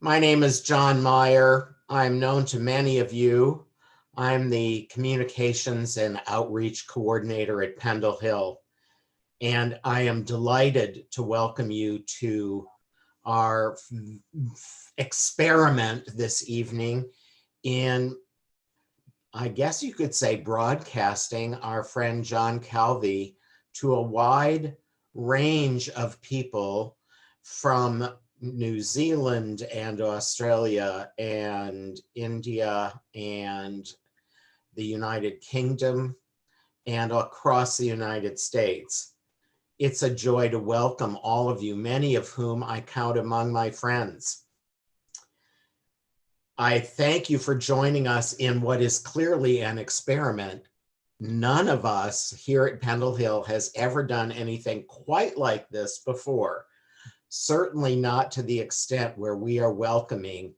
My name is John Meyer. I'm known to many of you. I'm the Communications and Outreach Coordinator at Pendle Hill, and I am delighted to welcome you to our experiment this evening in, I guess you could say, broadcasting our friend John Calvi to a wide range of people from New Zealand and Australia and India and the United Kingdom and across the United States. It's a joy to welcome all of you, many of whom I count among my friends. I thank you for joining us in what is clearly an experiment. None of us here at Pendle Hill has ever done anything quite like this before. Certainly not to the extent where we are welcoming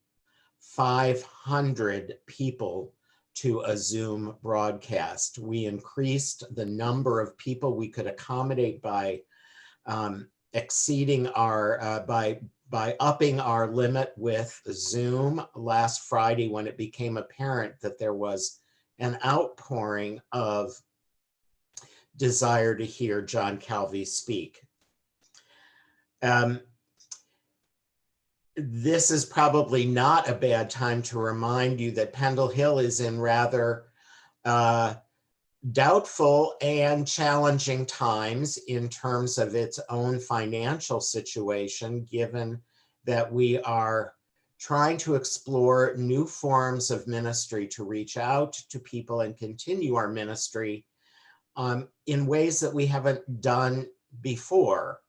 500 people to a Zoom broadcast. We increased the number of people we could accommodate by exceeding our, by upping our limit with Zoom last Friday when it became apparent that there was an outpouring of desire to hear John Calvi speak. This is probably not a bad time to remind you that Pendle Hill is in rather doubtful and challenging times in terms of its own financial situation, given that we are trying to explore new forms of ministry to reach out to people and continue our ministry in ways that we haven't done before.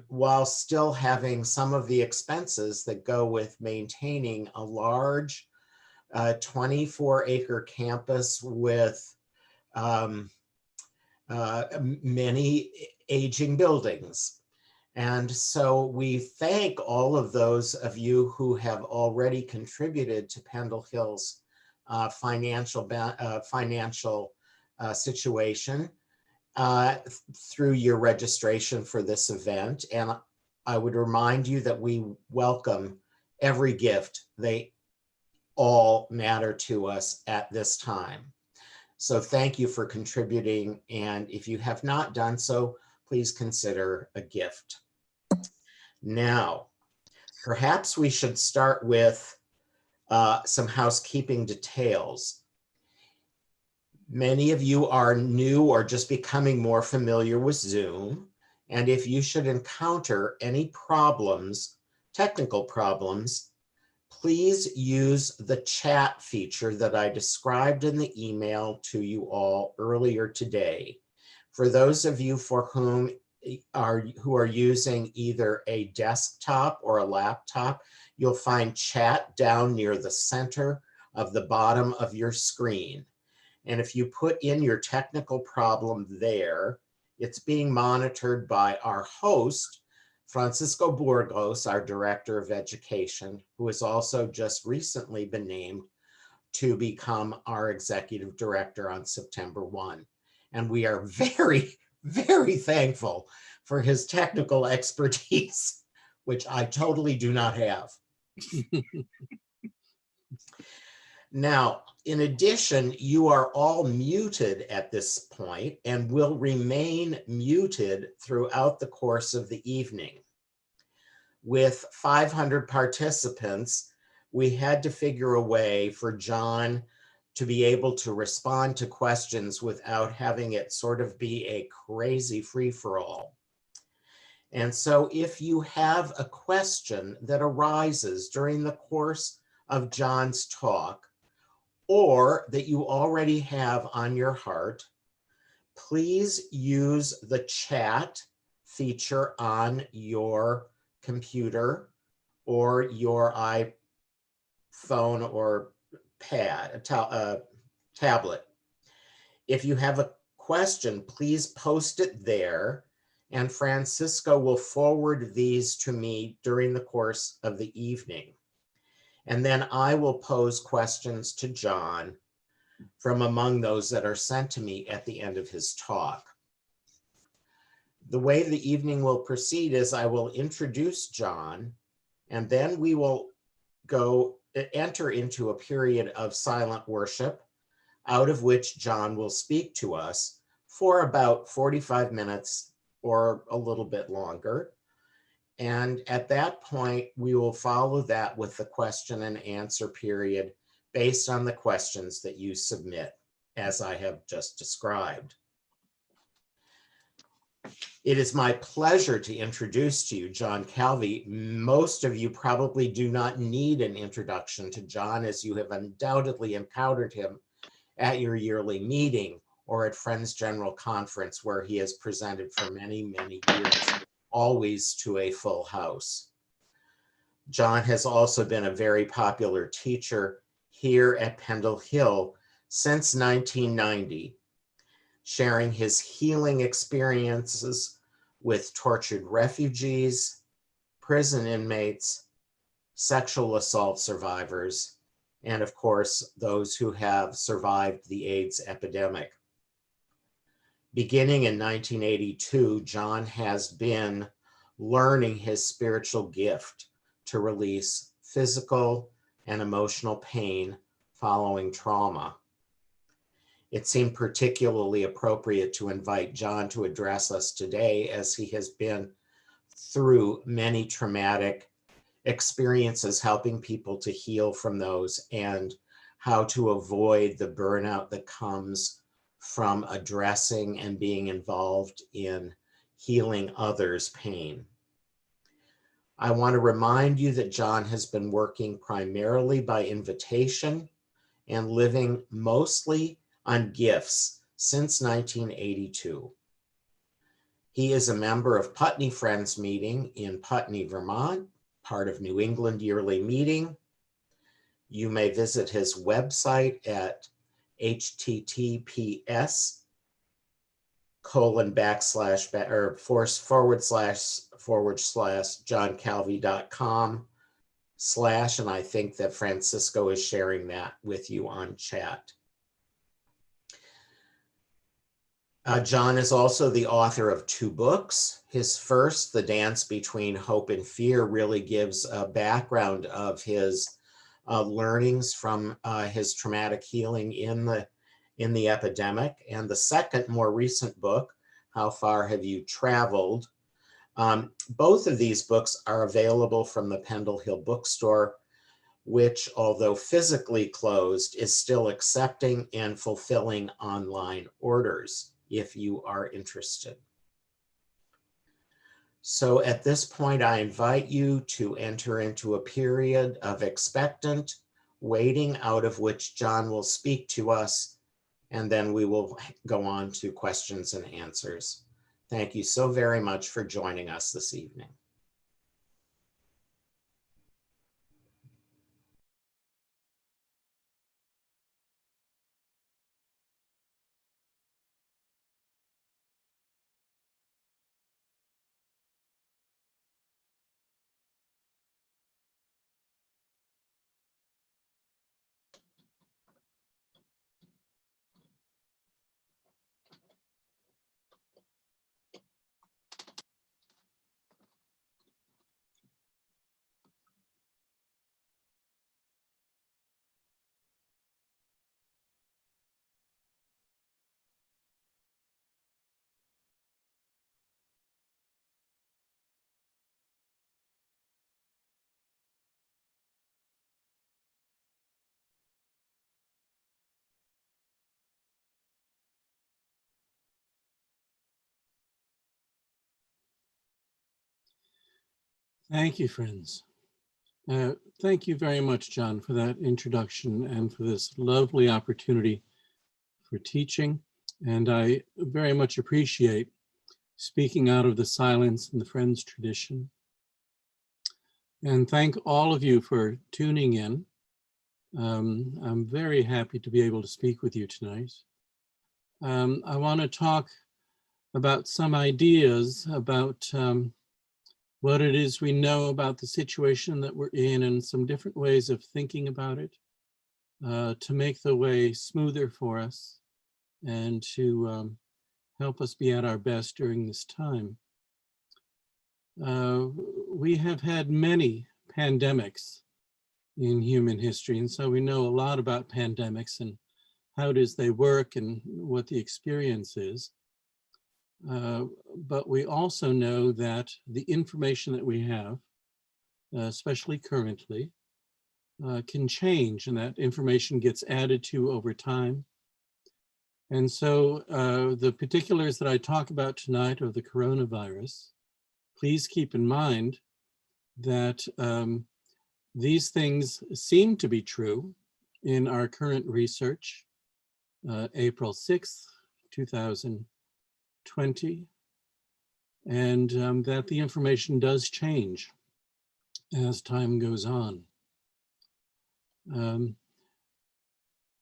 While still having some of the expenses that go with maintaining a large 24-acre campus with many aging buildings. And so we thank all of those of you who have already contributed to Pendle Hill's financial situation through your registration for this event. And I would remind you that we welcome every gift. They all matter to us at this time. So thank you for contributing. And if you have not done so, please consider a gift. Now, perhaps we should start with some housekeeping details. Many of you are new or just becoming more familiar with Zoom. And if you should encounter any problems, technical problems, please use the chat feature that I described in the email to you all earlier today. For those of you for whom who are using either a desktop or a laptop, you'll find chat down near the center of the bottom of your screen. And if you put in your technical problem there, it's being monitored by our host, Francisco Burgos, our Director of Education, who has also just recently been named to become our Executive Director on September 1. And we are very, very thankful for his technical expertise, which I totally do not have. Now, in addition, you are all muted at this point and will remain muted throughout the course of the evening. With 500 participants, we had to figure a way for John to be able to respond to questions without having it sort of be a crazy free-for-all. And so if you have a question that arises during the course of John's talk, or that you already have on your heart, please use the chat feature on your computer or your iPhone or tablet. If you have a question, please post it there, and Francisco will forward these to me during the course of the evening. And then I will pose questions to John from among those that are sent to me at the end of his talk. The way the evening will proceed is I will introduce John, And then we will enter into a period of silent worship, out of which John will speak to us for about 45 minutes or a little bit longer. And at that point, we will follow that with the question and answer period based on the questions that you submit, as I have just described. It is my pleasure to introduce to you John Calvi. Most of you probably do not need an introduction to John, as you have undoubtedly encountered him at your yearly meeting or at Friends General Conference, where he has presented for many, many years, always to a full house. John has also been a very popular teacher here at Pendle Hill since 1990, sharing his healing experiences with tortured refugees, prison inmates, sexual assault survivors, and of course, those who have survived the AIDS epidemic. Beginning in 1982, John has been learning his spiritual gift to release physical and emotional pain following trauma. It seemed particularly appropriate to invite John to address us today, as he has been through many traumatic experiences, helping people to heal from those and how to avoid the burnout that comes from addressing and being involved in healing others' pain. I want to remind you that John has been working primarily by invitation and living mostly on gifts since 1982. He is a member of Putney Friends Meeting in Putney, Vermont, part of New England Yearly Meeting. You may visit his website at https://johncalvi.com/ and I think that Francisco is sharing that with you on chat. John is also the author of 2 books. His first, The Dance Between Hope and Fear, really gives a background of his learnings from his traumatic healing in the epidemic. And the second, more recent book, How Far Have You Traveled? Both of these books are available from the Pendle Hill bookstore, which, although physically closed, is still accepting and fulfilling online orders if you are interested. So at this point, I invite you to enter into a period of expectant waiting, out of which John will speak to us, and then we will go on to questions and answers. Thank you so very much for joining us this evening. Thank you, friends. Thank you very much, John, for that introduction and for this lovely opportunity for teaching. And I very much appreciate speaking out of the silence in the Friends tradition. And thank all of you for tuning in. I'm very happy to be able to speak with you tonight. I want to talk about some ideas about what it is we know about the situation that we're in and some different ways of thinking about it to make the way smoother for us and to help us be at our best during this time. We have had many pandemics in human history. And so we know a lot about pandemics and how it is they work and what the experience is. But we also know that the information that we have, especially currently, can change, and that information gets added to over time. And so the particulars that I talk about tonight of the coronavirus, please keep in mind that these things seem to be true in our current research, April 6th, 2020, and that the information does change as time goes on.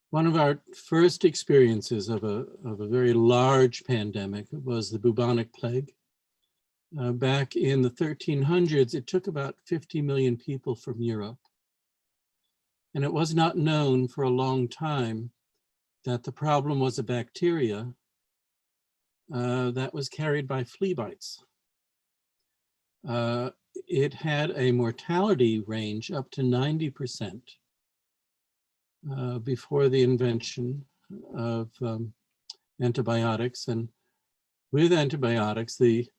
One of our first experiences of a very large pandemic was the Bubonic Plague. Back in the 1300s, it took about 50 million people from Europe. And it was not known for a long time that the problem was a bacteria that was carried by flea bites. It had a mortality range up to 90% before the invention of antibiotics. And with antibiotics, the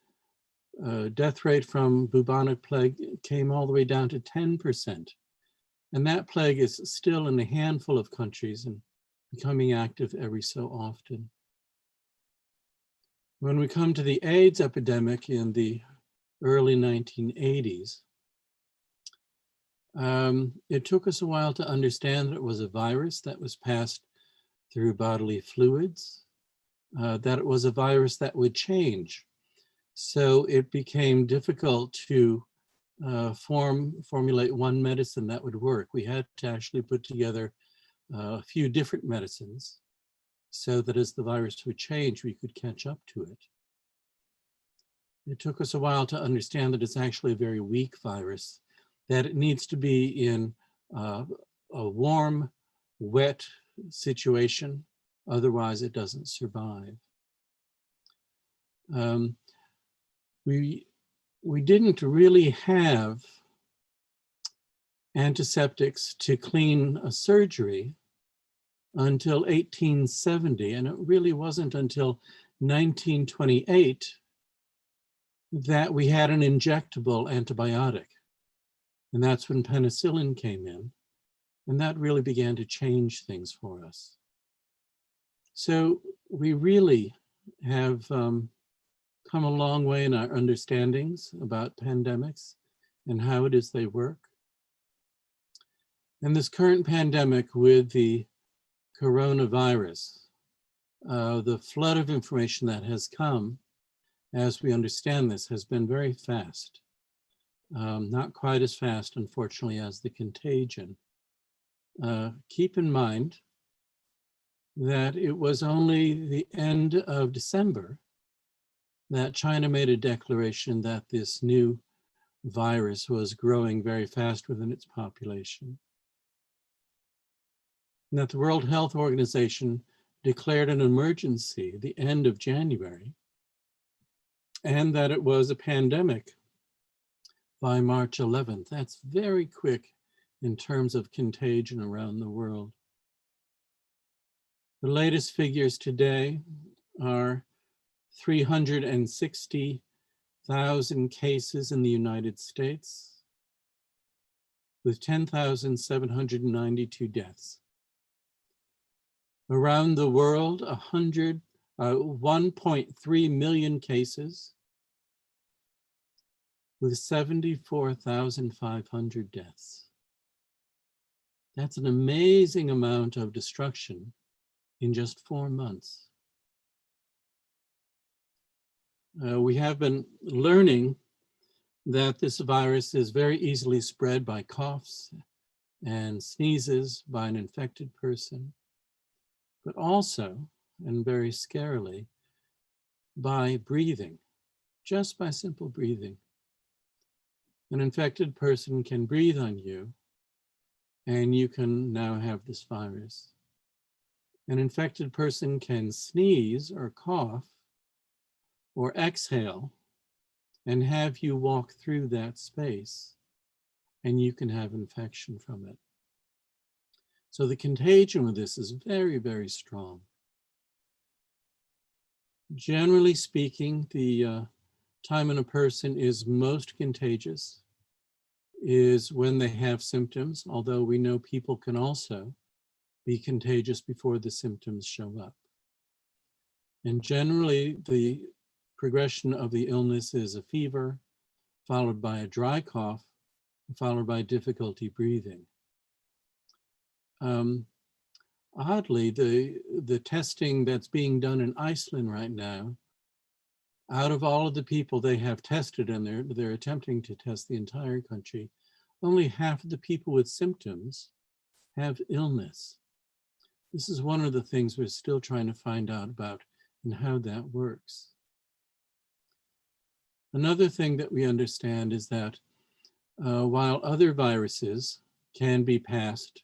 death rate from bubonic plague came all the way down to 10%. And that plague is still in a handful of countries and becoming active every so often. When we come to the AIDS epidemic in the early 1980s, it took us a while to understand that it was a virus that was passed through bodily fluids, that it was a virus that would change. So it became difficult to formulate one medicine that would work. We had to actually put together a few different medicines so that as the virus would change, we could catch up to it. It took us a while to understand that it's actually a very weak virus, that it needs to be in a warm, wet situation, otherwise it doesn't survive. We didn't really have antiseptics to clean a surgery until 1870, and it really wasn't until 1928 that we had an injectable antibiotic. And that's when penicillin came in, and that really began to change things for us. So we really have come a long way in our understandings about pandemics and how it is they work. And this current pandemic with the coronavirus, the flood of information that has come as we understand this has been very fast. Not quite as fast, unfortunately, as the contagion. Keep in mind that it was only the end of December that China made a declaration that this new virus was growing very fast within its population. And that the World Health Organization declared an emergency at the end of January, and that it was a pandemic by March 11th. That's very quick in terms of contagion around the world. The latest figures today are 360,000 cases in the United States with 10,792 deaths. Around the world, 1.3 million cases with 74,500 deaths. That's an amazing amount of destruction in just 4 months. We have been learning that this virus is very easily spread by coughs and sneezes by an infected person, but also, and very scarily, by breathing, just by simple breathing. An infected person can breathe on you, and you can now have this virus. An infected person can sneeze or cough or exhale and have you walk through that space and you can have infection from it. So the contagion with this is very, very strong. Generally speaking, the time when a person is most contagious is when they have symptoms, although we know people can also be contagious before the symptoms show up. And generally, the progression of the illness is a fever, followed by a dry cough, followed by difficulty breathing. Oddly, the testing that's being done in Iceland right now, out of all of the people they have tested, and they're attempting to test the entire country, only half of the people with symptoms have illness. This is one of the things we're still trying to find out about and how that works. Another thing that we understand is that while other viruses can be passed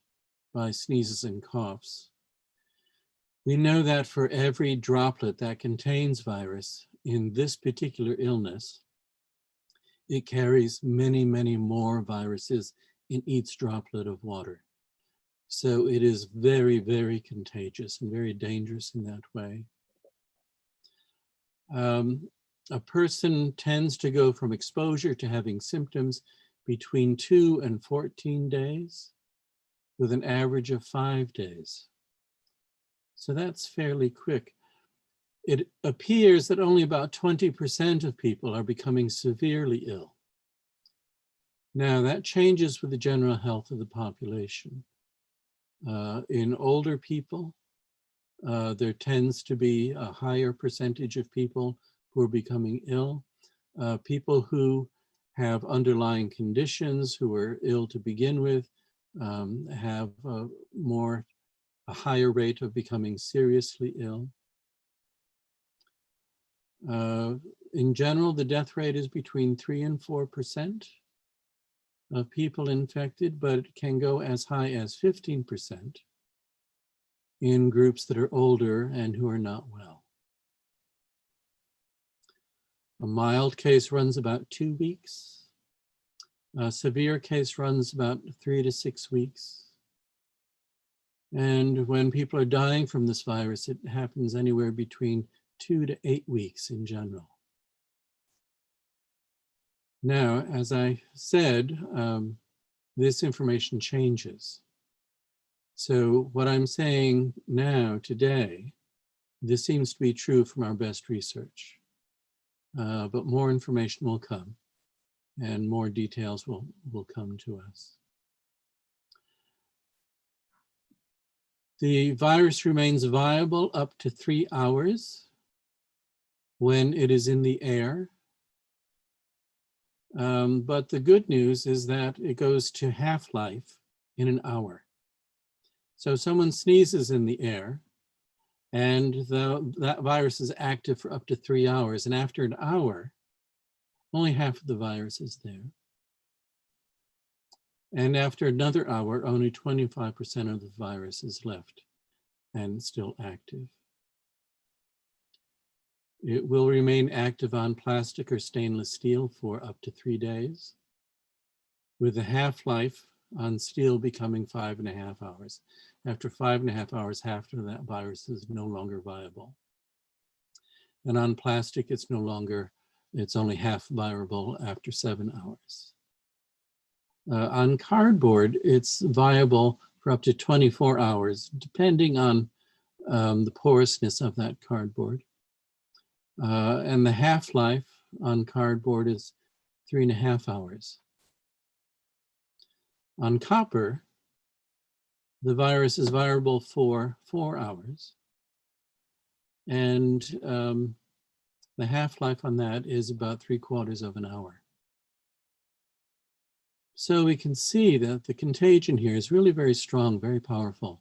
by sneezes and coughs, we know that for every droplet that contains virus in this particular illness, it carries many, many more viruses in each droplet of water. So it is very, very contagious and very dangerous in that way. A person tends to go from exposure to having symptoms between 2 and 14 days, with an average of 5 days. So that's fairly quick. It appears that only about 20% of people are becoming severely ill. Now that changes with the general health of the population. In older people, there tends to be a higher percentage of people who are becoming ill. People who have underlying conditions, who are ill to begin with, have a higher rate of becoming seriously ill. In general, the death rate is between 3 and 4% of people infected, but it can go as high as 15% in groups that are older and who are not well. A mild case runs about 2 weeks. A severe case runs about 3 to 6 weeks. And when people are dying from this virus, it happens anywhere between 2 to 8 weeks in general. Now, as I said, this information changes. So what I'm saying now, today, this seems to be true from our best research. But more information will come and more details will come to us. The virus remains viable up to 3 hours when it is in the air. But the good news is that it goes to half-life in an hour. So someone sneezes in the air and that virus is active for up to 3 hours. And after an hour, only half of the virus is there. And after another hour, only 25% of the virus is left and still active. It will remain active on plastic or stainless steel for up to 3 days, with the half-life on steel becoming 5.5 hours. After 5.5 hours, half of that virus is no longer viable. And on plastic, it's only half viable after 7 hours. On cardboard, it's viable for up to 24 hours, depending on the porousness of that cardboard. And the half-life on cardboard is 3.5 hours. On copper, the virus is viable for 4 hours. And the half-life on that is about 3/4 of an hour. So we can see that the contagion here is really very strong, very powerful.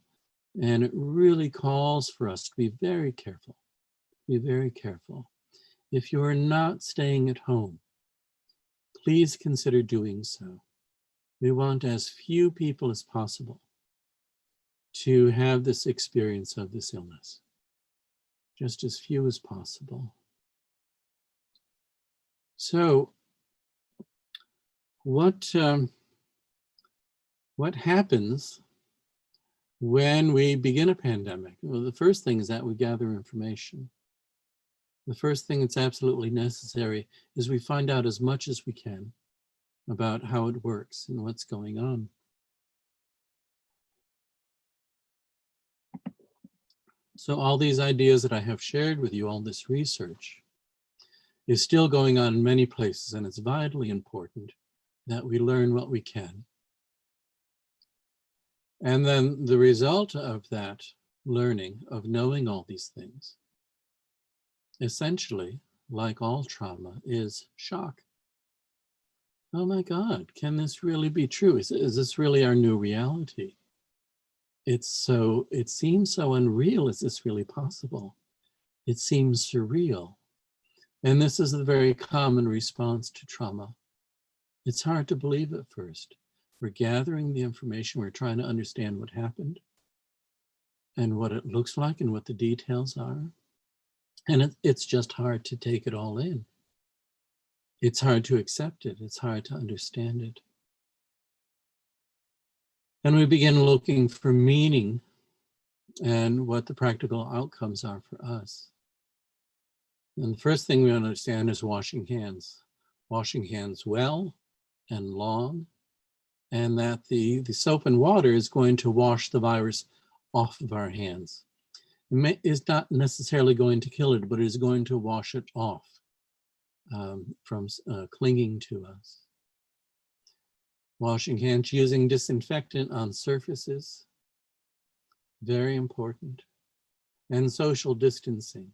And it really calls for us to be very careful. Be very careful. If you are not staying at home, please consider doing so. We want as few people as possible to have this experience of this illness. Just as few as possible. So what What happens when we begin a pandemic? Well, the first thing is that we gather information. The first thing that's absolutely necessary is we find out as much as we can about how it works and what's going on. So all these ideas that I have shared with you, all this research, is still going on in many places, and it's vitally important that we learn what we can. And then the result of that learning, of knowing all these things, essentially, like all trauma, is shock. Oh my God, can this really be true? Is this really our new reality? It seems so unreal. Is this really possible? It seems surreal. And this is the very common response to trauma. It's hard to believe at first. We're gathering the information. We're trying to understand what happened and what it looks like and what the details are. And it's just hard to take it all in. It's hard to accept it. It's hard to understand it. And we begin looking for meaning and what the practical outcomes are for us. And the first thing we understand is washing hands well and long, and that the soap and water is going to wash the virus off of our hands. It's not necessarily going to kill it, but it is going to wash it off from clinging to us. Washing hands using disinfectant on surfaces, very important. And social distancing.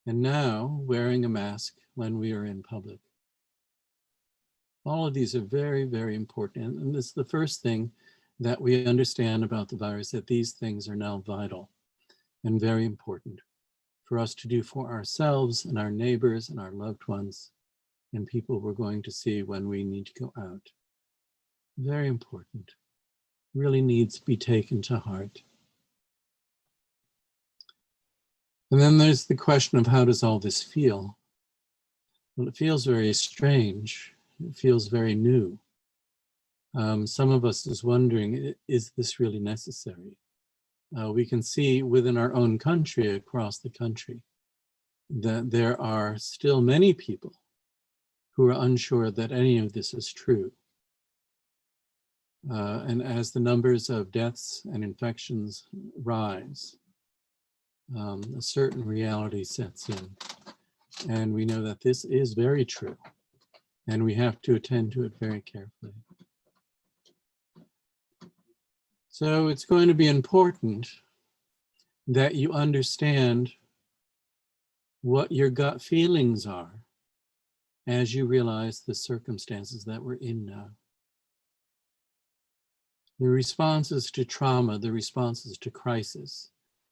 And now wearing a mask when we are in public. All of these are very, very important. And this is the first thing that we understand about the virus, that these things are now vital and very important for us to do for ourselves and our neighbors and our loved ones and people we're going to see when we need to go out. Very important. Really needs to be taken to heart. And then there's the question of how does all this feel? Well, it feels very strange. It feels very new. Some of us is wondering, is this really necessary? We can see within our own country, across the country, that there are still many people who are unsure that any of this is true. And as the numbers of deaths and infections rise, a certain reality sets in. And we know that this is very true. And we have to attend to it very carefully. So it's going to be important that you understand what your gut feelings are as you realize the circumstances that we're in now. The responses to trauma, the responses to crisis,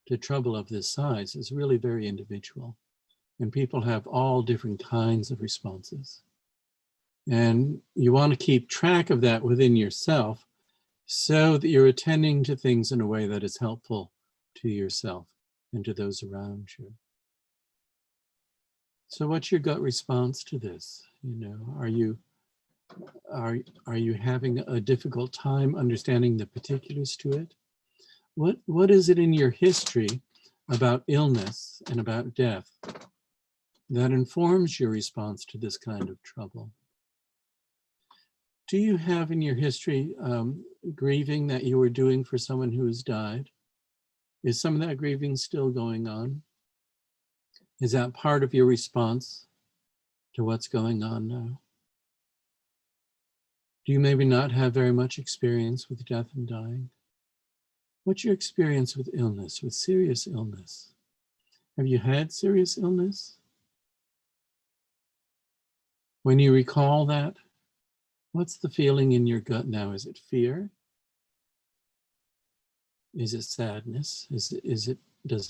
to trouble of this size is really very individual. And people have all different kinds of responses. And you want to keep track of that within yourself so that you're attending to things in a way that is helpful to yourself and to those around you. So what's your gut response to this? You know, are you having a difficult time understanding the particulars to it? What is it in your history about illness and about death that informs your response to this kind of trouble? Do you have in your history grieving that you were doing for someone who has died? Is some of that grieving still going on? Is that part of your response to what's going on now? Do you maybe not have very much experience with death and dying? What's your experience with illness, with serious illness? Have you had serious illness? When you recall that, what's the feeling in your gut now? Is it fear? Is it sadness? Does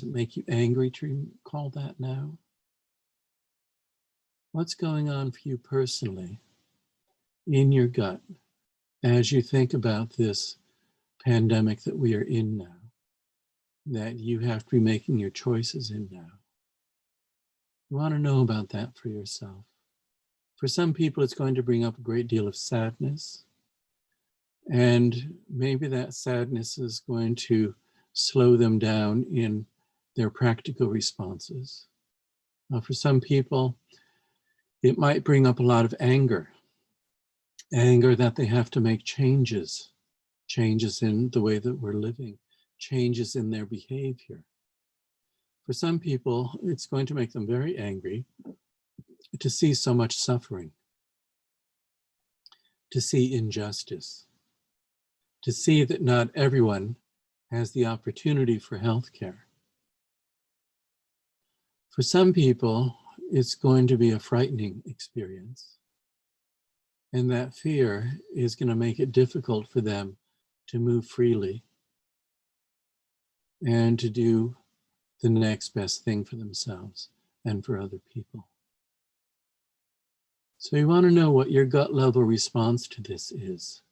it make you angry to recall that now? What's going on for you personally in your gut as you think about this pandemic that we are in now, that you have to be making your choices in now? You want to know about that for yourself. For some people, it's going to bring up a great deal of sadness. And maybe that sadness is going to slow them down in their practical responses. Now, for some people, it might bring up a lot of anger that they have to make changes in the way that we're living, changes in their behavior. For some people, it's going to make them very angry to see so much suffering, to see injustice, to see that not everyone has the opportunity for health care. For some people, it's going to be a frightening experience. And that fear is going to make it difficult for them to move freely and to do the next best thing for themselves and for other people. So you want to know what your gut level response to this is.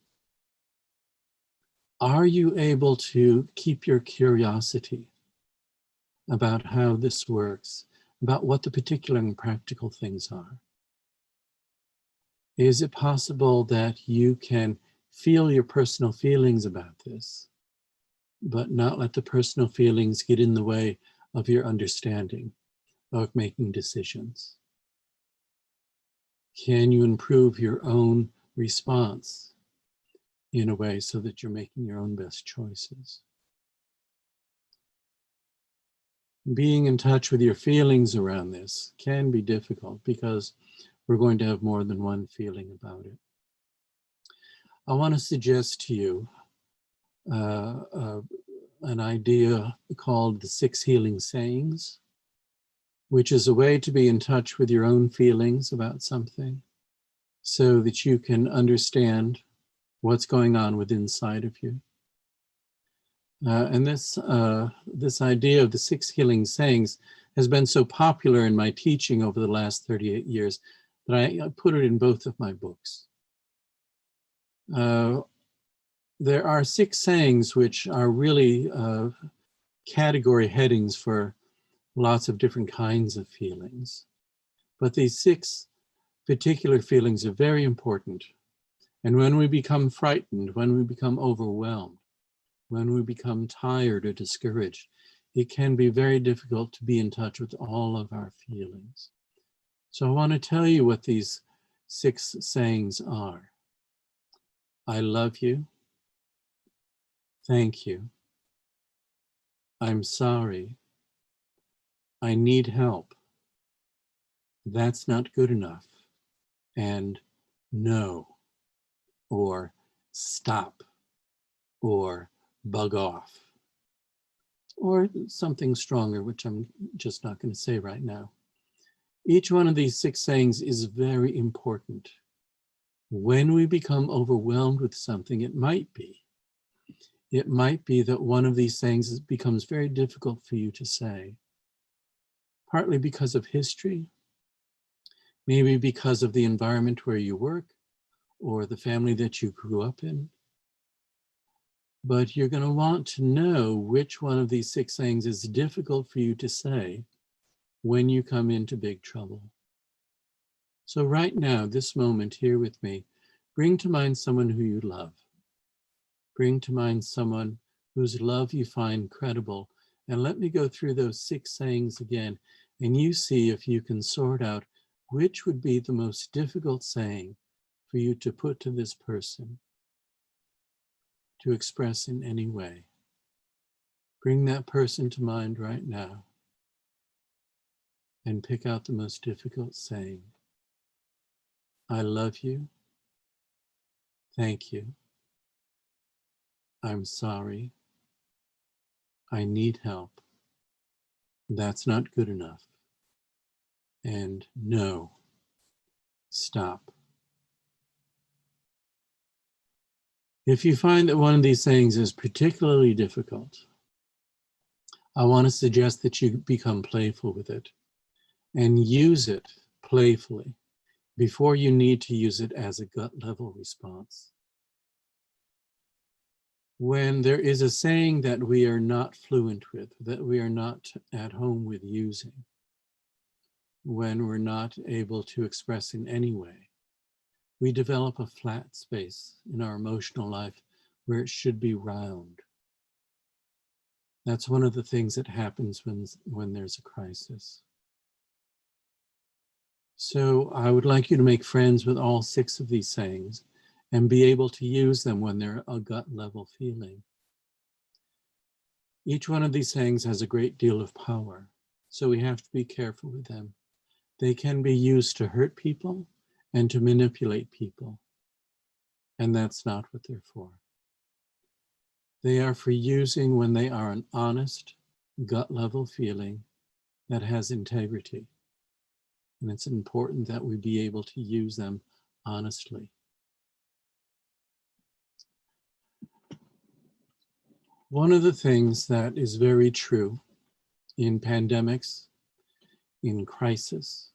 Are you able to keep your curiosity about how this works, about what the particular and practical things are? Is it possible that you can feel your personal feelings about this, but not let the personal feelings get in the way of your understanding, of making decisions? Can you improve your own response in a way so that you're making your own best choices? Being in touch with your feelings around this can be difficult because we're going to have more than one feeling about it. I want to suggest to you an idea called the 6 healing sayings, which is a way to be in touch with your own feelings about something so that you can understand what's going on within inside of you. And this idea of the 6 healing sayings has been so popular in my teaching over the last 38 years that I put it in both of my books. There are 6 sayings which are really category headings for lots of different kinds of feelings. But these 6 particular feelings are very important. And when we become frightened, when we become overwhelmed, when we become tired or discouraged, it can be very difficult to be in touch with all of our feelings. So I want to tell you what these 6 sayings are. I love you. Thank you. I'm sorry. I need help. That's not good enough. And no, or stop, or bug off, or something stronger, which I'm just not going to say right now. Each one of these 6 sayings is very important. When we become overwhelmed with something, it might be that one of these sayings becomes very difficult for you to say, partly because of history, maybe because of the environment where you work or the family that you grew up in. But you're going to want to know which one of these 6 sayings is difficult for you to say when you come into big trouble. So right now, this moment here with me, bring to mind someone who you love. Bring to mind someone whose love you find credible. And let me go through those 6 sayings again, and you see if you can sort out which would be the most difficult saying for you to put to this person, to express in any way. Bring that person to mind right now and pick out the most difficult saying. I love you. Thank you. I'm sorry. I need help. That's not good enough. And no, stop. If you find that one of these sayings is particularly difficult, I want to suggest that you become playful with it and use it playfully before you need to use it as a gut level response. When there is a saying that we are not fluent with, that we are not at home with using, when we're not able to express in any way, we develop a flat space in our emotional life where it should be round. That's one of the things that happens when there's a crisis. So I would like you to make friends with all 6 of these sayings and be able to use them when they're a gut level feeling. Each one of these sayings has a great deal of power, so we have to be careful with them. They can be used to hurt people and to manipulate people, and that's not what they're for. They are for using when they are an honest, gut level feeling that has integrity. And it's important that we be able to use them honestly. One of the things that is very true in pandemics, in crisis,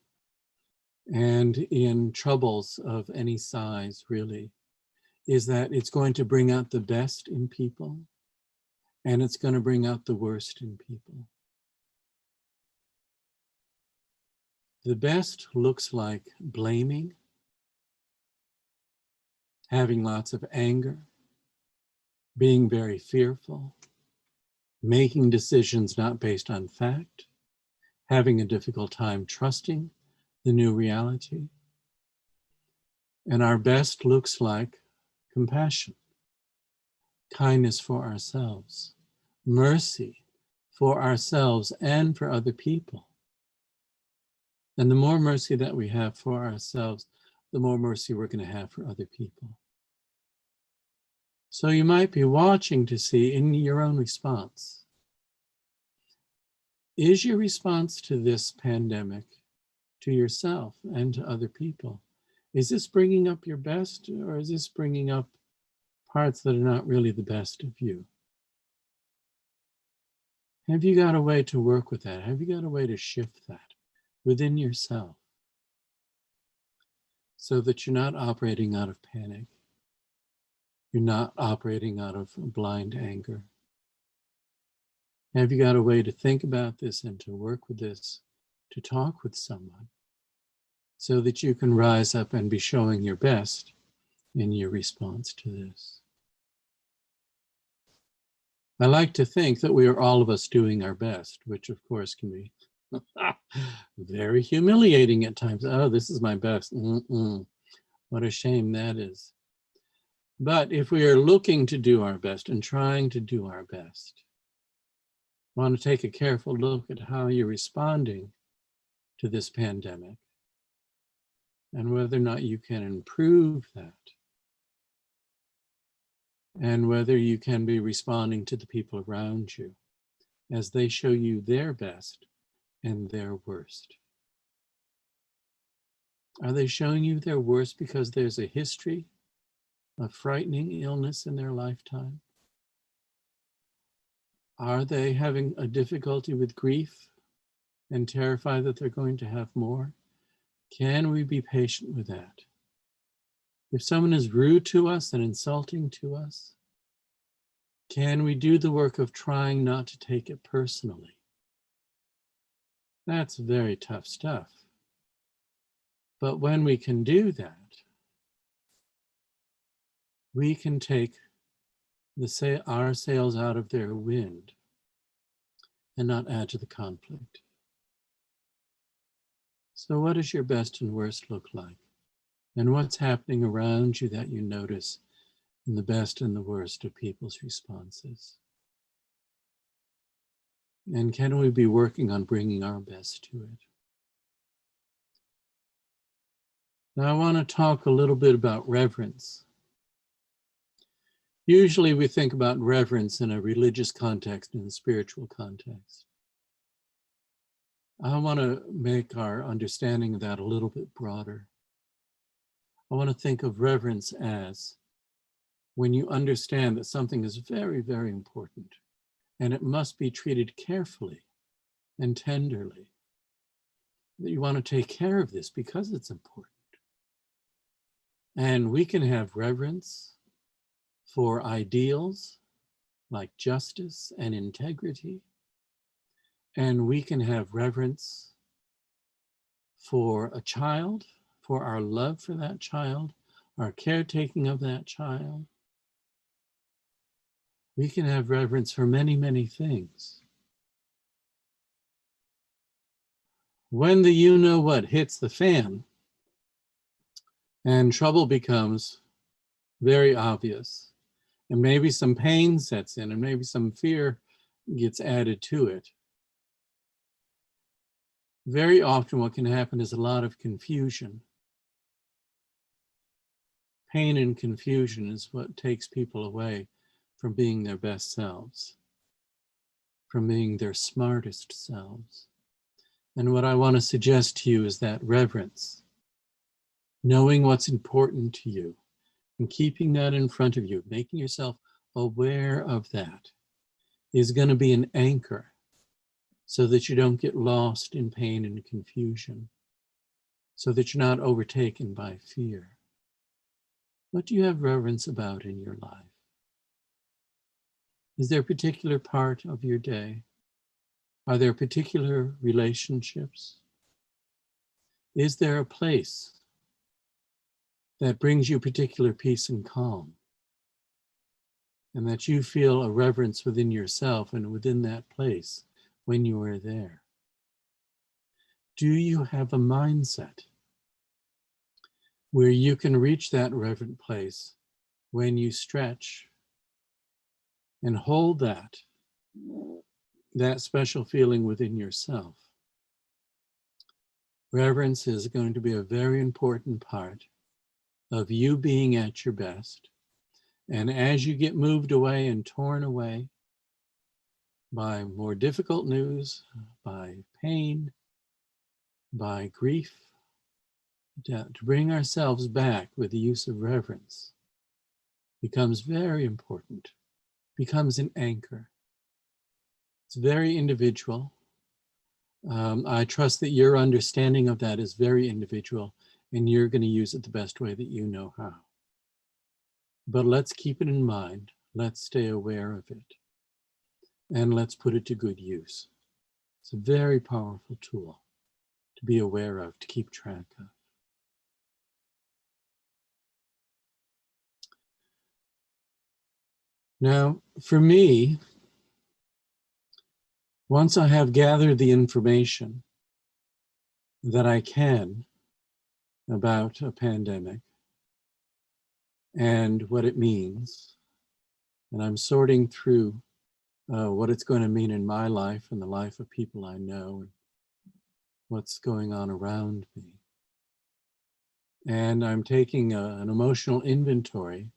and in troubles of any size, really, is that it's going to bring out the best in people, and it's going to bring out the worst in people. The best looks like blaming, having lots of anger, being very fearful, making decisions not based on fact, having a difficult time trusting the new reality. And our best looks like compassion, kindness for ourselves, mercy for ourselves and for other people. And the more mercy that we have for ourselves, the more mercy we're going to have for other people. So you might be watching to see in your own response, is your response to this pandemic, to yourself and to other people, is this bringing up your best, or is this bringing up parts that are not really the best of you? Have you got a way to work with that? Have you got a way to shift that within yourself so that you're not operating out of panic? You're not operating out of blind anger. Have you got a way to think about this and to work with this, to talk with someone, so that you can rise up and be showing your best in your response to this? I like to think that we are all of us doing our best, which of course can be very humiliating at times. Oh, this is my best. What a shame that is. But if we are looking to do our best and trying to do our best, I want to take a careful look at how you're responding to this pandemic and whether or not you can improve that, and whether you can be responding to the people around you as they show you their best and their worst. Are they showing you their worst because there's a history of frightening illness in their lifetime? Are they having a difficulty with grief and terrified that they're going to have more? Can we be patient with that? If someone is rude to us and insulting to us, can we do the work of trying not to take it personally? That's very tough stuff. But when we can do that, we can take our sails out of their wind and not add to the conflict. So what does your best and worst look like? And what's happening around you that you notice in the best and the worst of people's responses? And can we be working on bringing our best to it? Now I want to talk a little bit about reverence. Usually we think about reverence in a religious context, in a spiritual context. I want to make our understanding of that a little bit broader. I want to think of reverence as when you understand that something is very, very important and it must be treated carefully and tenderly. That you want to take care of this because it's important. And we can have reverence for ideals like justice and integrity. And we can have reverence for a child, for our love for that child, our caretaking of that child. We can have reverence for many, many things. When the you-know-what hits the fan and trouble becomes very obvious, and maybe some pain sets in, and maybe some fear gets added to it, very often what can happen is a lot of confusion. Pain and confusion is what takes people away from being their best selves, from being their smartest selves. And what I want to suggest to you is that reverence, knowing what's important to you and keeping that in front of you, making yourself aware of that, is going to be an anchor so that you don't get lost in pain and confusion, so that you're not overtaken by fear. What do you have reverence about in your life? Is there a particular part of your day? Are there particular relationships? Is there a place that brings you particular peace and calm, and that you feel a reverence within yourself and within that place when you are there? Do you have a mindset where you can reach that reverent place when you stretch and hold that special feeling within yourself? Reverence is going to be a very important part of you being at your best. And as you get moved away and torn away by more difficult news, by pain, by grief, to bring ourselves back with the use of reverence becomes very important, becomes an anchor. It's very individual. I trust that your understanding of that is very individual, and you're going to use it the best way that you know how. But let's keep it in mind. Let's stay aware of it. And let's put it to good use. It's a very powerful tool to be aware of, to keep track of. Now, for me, once I have gathered the information that I can about a pandemic and what it means, and I'm sorting through what it's going to mean in my life and the life of people I know, and what's going on around me. And I'm taking an emotional inventory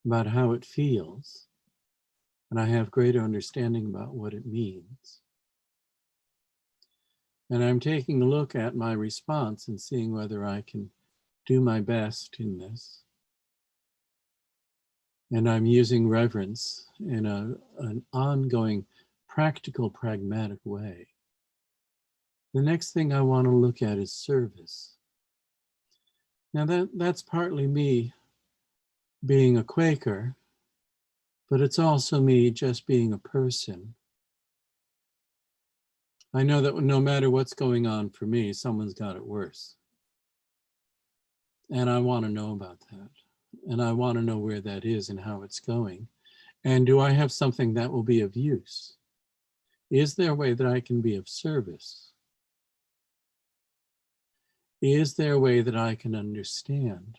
about how it feels, and I have greater understanding about what it means. And I'm taking a look at my response and seeing whether I can do my best in this. And I'm using reverence in an ongoing, practical, pragmatic way. The next thing I want to look at is service. Now that's partly me being a Quaker, but it's also me just being a person. I know that no matter what's going on for me, someone's got it worse. And I want to know about that. And I want to know where that is and how it's going. And do I have something that will be of use? Is there a way that I can be of service? Is there a way that I can understand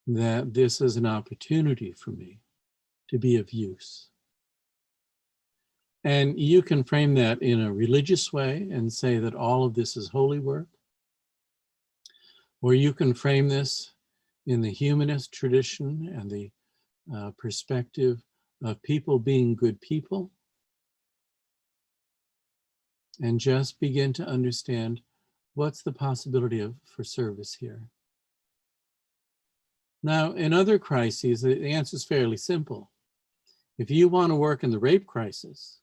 that this is an opportunity for me to be of use? And you can frame that in a religious way and say that all of this is holy work. Or you can frame this in the humanist tradition and the perspective of people being good people, and just begin to understand what's the possibility for service here. Now, in other crises, the answer is fairly simple. If you want to work in the rape crisis,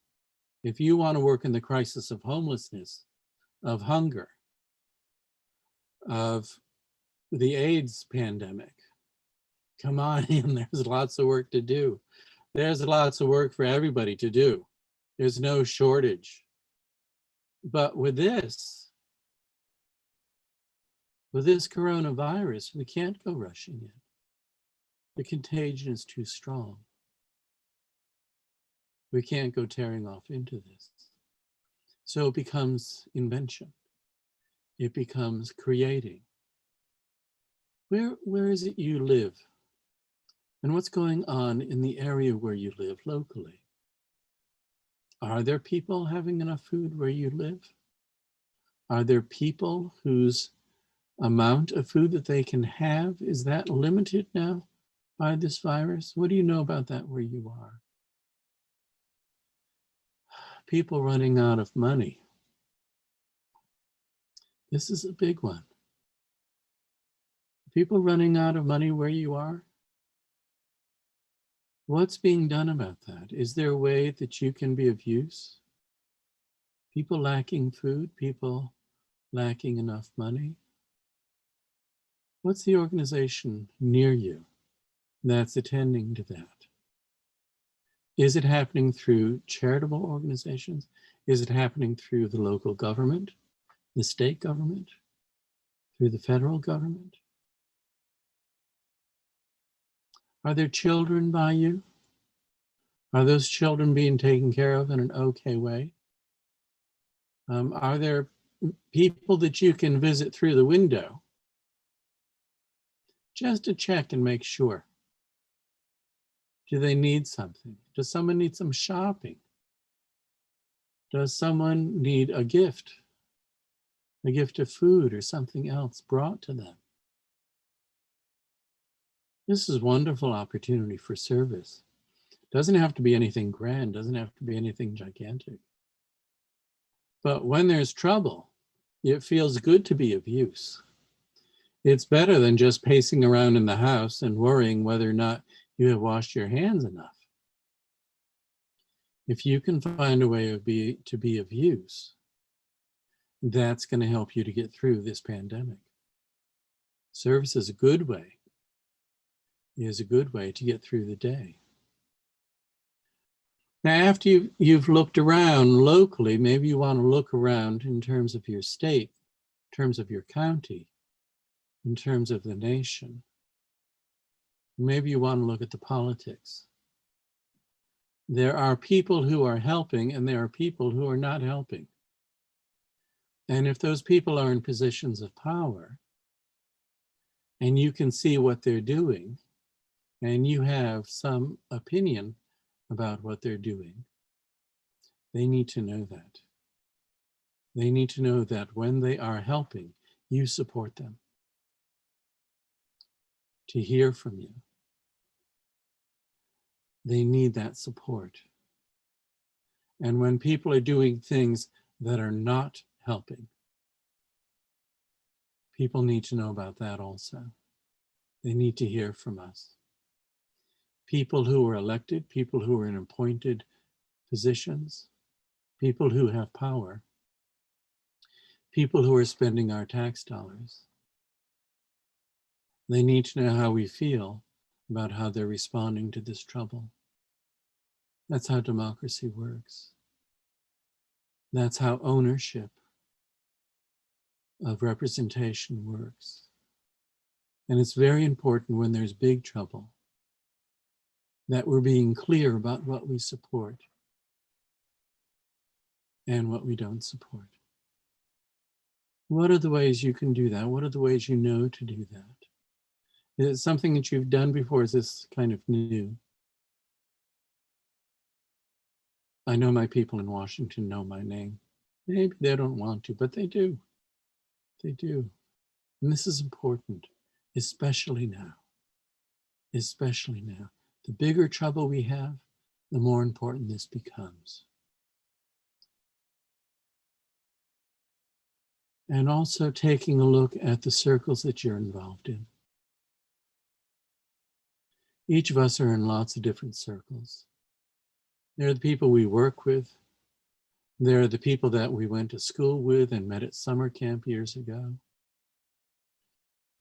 if you want to work in the crisis of homelessness, of hunger, of the AIDS pandemic, come on in, there's lots of work to do. There's lots of work for everybody to do. There's no shortage. But with this coronavirus, we can't go rushing in. The contagion is too strong. We can't go tearing off into this. So it becomes invention. It becomes creating. Where is it you live? And what's going on in the area where you live locally? Are there people having enough food where you live? Are there people whose amount of food that they can have, is that limited now by this virus? What do you know about that where you are? People running out of money. This is a big one. People running out of money where you are? What's being done about that? Is there a way that you can be of use? People lacking food, people lacking enough money. What's the organization near you that's attending to that? Is it happening through charitable organizations? Is it happening through the local government, the state government, through the federal government? Are there children by you? Are those children being taken care of in an okay way? Are there people that you can visit through the window just to check and make sure? Do they need something? Does someone need some shopping? Does someone need a gift of food or something else brought to them? This is a wonderful opportunity for service. Doesn't have to be anything grand, doesn't have to be anything gigantic. But when there's trouble, it feels good to be of use. It's better than just pacing around in the house and worrying whether or not you have washed your hands enough. If you can find a way to be of use, that's going to help you to get through this pandemic. Service is a good way. Is a good way to get through the day. Now, after you've looked around locally, maybe you want to look around in terms of your state, in terms of your county, in terms of the nation. Maybe you want to look at the politics. There are people who are helping and there are people who are not helping. And if those people are in positions of power and you can see what they're doing and you have some opinion about what they're doing, they need to know that. They need to know that when they are helping, you support them. To hear from you. They need that support. And when people are doing things that are not helping, people need to know about that also. They need to hear from us. People who are elected, people who are in appointed positions, people who have power, people who are spending our tax dollars. They need to know how we feel about how they're responding to this trouble. That's how democracy works. That's how ownership of representation works. And it's very important when there's big trouble that we're being clear about what we support and what we don't support. What are the ways you can do that? What are the ways you know to do that? Is it something that you've done before? Is this kind of new? I know my people in Washington know my name. Maybe they don't want to, but they do. They do. And this is important, especially now. Especially now. The bigger trouble we have, the more important this becomes. And also taking a look at the circles that you're involved in. Each of us are in lots of different circles. There are the people we work with. There are the people that we went to school with and met at summer camp years ago.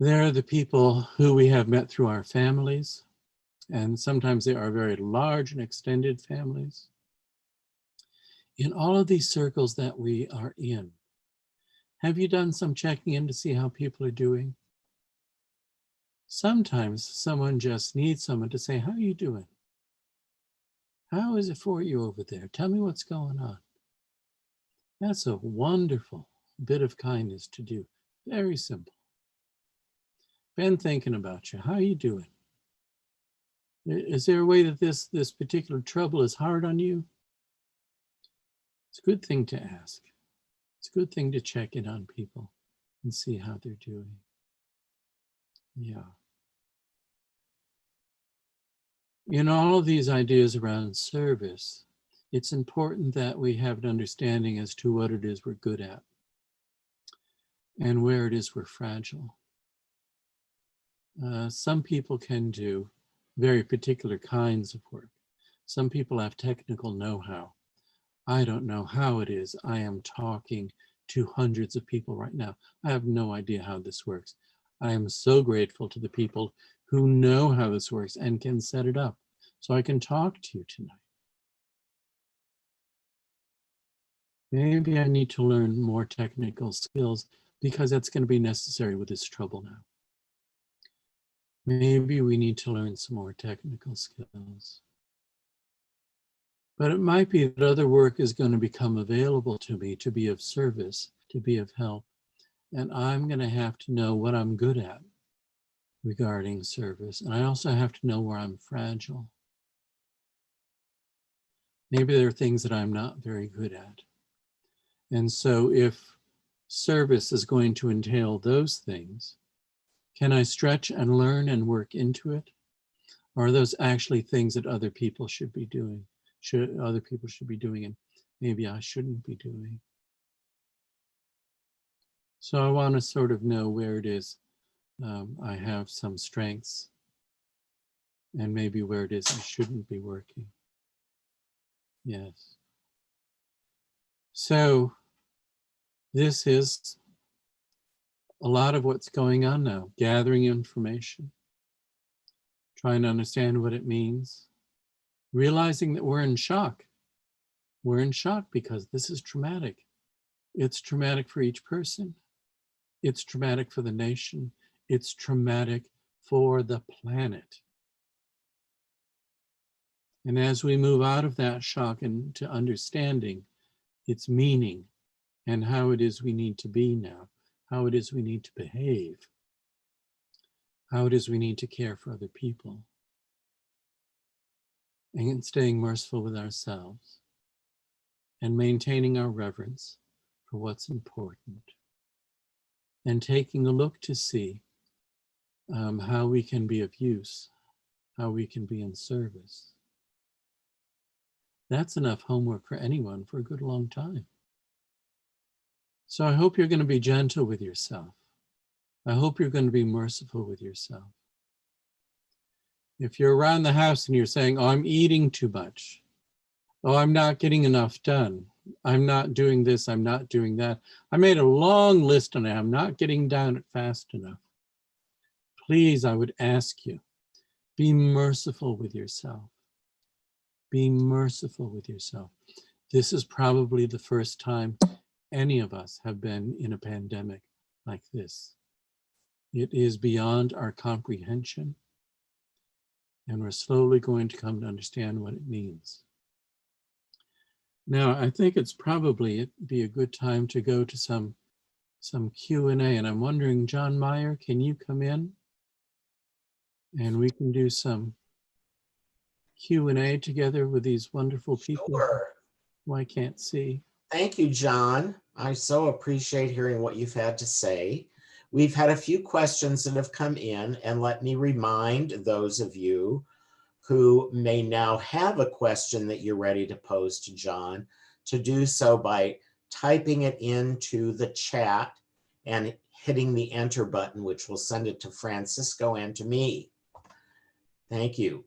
There are the people who we have met through our families, and sometimes they are very large and extended families. In all of these circles that we are in, have you done some checking in to see how people are doing? Sometimes someone just needs someone to say, how are you doing? How is it for you over there? Tell me what's going on. That's a wonderful bit of kindness to do. Very simple. Been thinking about you. How are you doing? Is there a way that this particular trouble is hard on you? It's a good thing to ask. It's a good thing to check in on people and see how they're doing. Yeah. In all of these ideas around service, it's important that we have an understanding as to what it is we're good at and where it is we're fragile. Some people can do very particular kinds of work. Some people have technical know-how. I don't know how it is. I am talking to hundreds of people right now. I have no idea how this works. I am so grateful to the people who know how this works and can set it up so I can talk to you tonight. Maybe I need to learn more technical skills because that's going to be necessary with this trouble now. Maybe we need to learn some more technical skills. But it might be that other work is going to become available to me to be of service, to be of help. And I'm going to have to know what I'm good at regarding service. And I also have to know where I'm fragile. Maybe there are things that I'm not very good at. And so if service is going to entail those things, can I stretch and learn and work into it? Or are those actually things that other people should be doing? Other people should be doing, and maybe I shouldn't be doing. So I want to sort of know where it is I have some strengths and maybe where it is I shouldn't be working. Yes. So this is a lot of what's going on now, gathering information, trying to understand what it means, realizing that we're in shock. We're in shock because this is traumatic. It's traumatic for each person. It's traumatic for the nation. It's traumatic for the planet. And as we move out of that shock into understanding its meaning and how it is we need to be now, how it is we need to behave, how it is we need to care for other people, and staying merciful with ourselves and maintaining our reverence for what's important and taking a look to see how we can be of use, how we can be in service. That's enough homework for anyone for a good long time. So I hope you're going to be gentle with yourself. I hope you're going to be merciful with yourself. If you're around the house and you're saying, oh, I'm eating too much. Oh, I'm not getting enough done. I'm not doing this. I'm not doing that. I made a long list and I'm not getting down it fast enough. Please, I would ask you, be merciful with yourself. Be merciful with yourself. This is probably the first time any of us have been in a pandemic like this. It is beyond our comprehension, and we're slowly going to come to understand what it means. Now, I think it's probably be a good time to go to some Q&A, and I'm wondering, John Meyer, can you come in? And we can do some Q&A together with these wonderful people Sure. who I can't see. Thank you, John. I so appreciate hearing what you've had to say. We've had a few questions that have come in, and let me remind those of you who may now have a question that you're ready to pose to John to do so by typing it into the chat and hitting the enter button, which will send it to Francisco and to me. Thank you.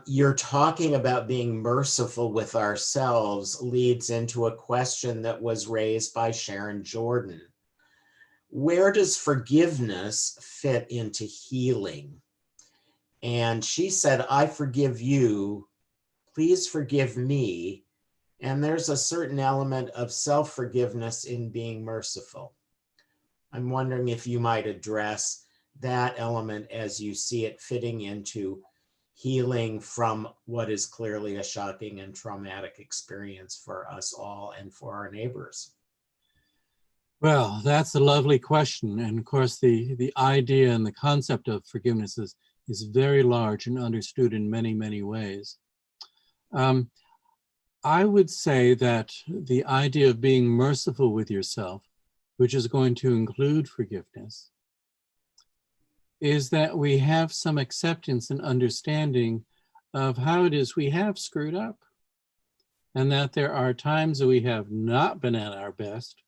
You're talking about being merciful with ourselves leads into a question that was raised by Sharon Jordan. Where does forgiveness fit into healing? And she said, I forgive you, please forgive me. And there's a certain element of self-forgiveness in being merciful. I'm wondering if you might address that element as you see it fitting into healing from what is clearly a shocking and traumatic experience for us all and for our neighbors? Well, that's a lovely question. And of course, the idea and the concept of forgiveness is very large and understood in many, many ways. I would say that the idea of being merciful with yourself, which is going to include forgiveness, is that we have some acceptance and understanding of how it is we have screwed up, and that there are times that we have not been at our best,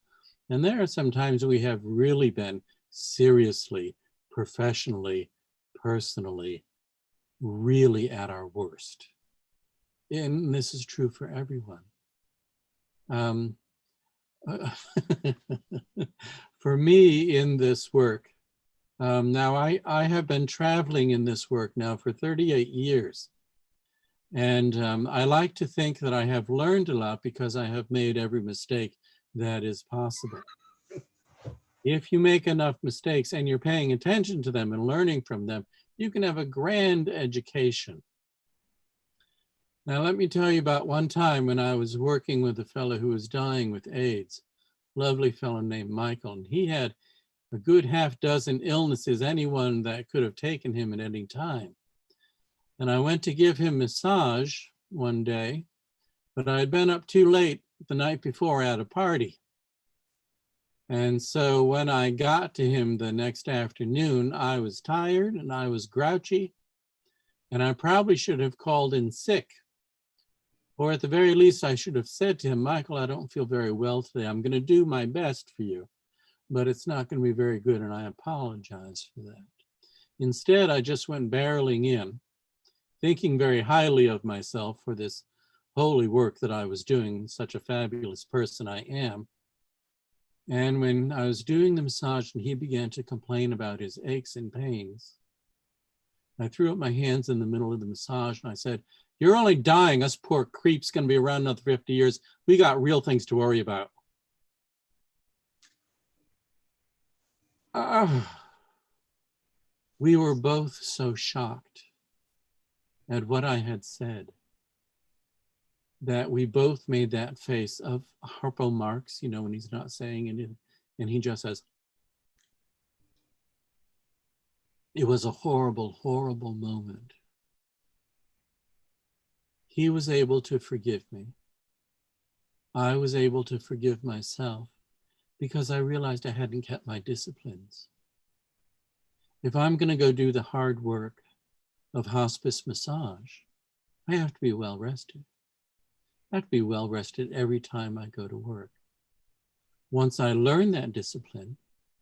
and there are some times we have really been seriously, professionally, personally, really at our worst. And this is true for everyone. For me in this work, now I have been traveling in this work now for 38 years. And I like to think that I have learned a lot because I have made every mistake that is possible. If you make enough mistakes and you're paying attention to them and learning from them, you can have a grand education. Now, let me tell you about one time when I was working with a fellow who was dying with AIDS, lovely fellow named Michael, and he had a good half dozen illnesses, anyone that could have taken him at any time. And I went to give him massage one day, but I had been up too late the night before at a party. And so when I got to him the next afternoon, I was tired and I was grouchy, and I probably should have called in sick. Or at the very least, I should have said to him, Michael, I don't feel very well today. I'm going to do my best for you, but it's not going to be very good, and I apologize for that. Instead, I just went barreling in, thinking very highly of myself for this holy work that I was doing, such a fabulous person I am. And when I was doing the massage and he began to complain about his aches and pains, I threw up my hands in the middle of the massage and I said, you're only dying. Us poor creeps going to be around another 50 years. We got real things to worry about. We were both so shocked at what I had said that we both made that face of Harpo Marx, you know, when he's not saying anything, and he just says, it was a horrible, horrible moment. He was able to forgive me. I was able to forgive myself because I realized I hadn't kept my disciplines. If I'm going to go do the hard work of hospice massage, I have to be well rested. I have to be well rested every time I go to work. Once I learn that discipline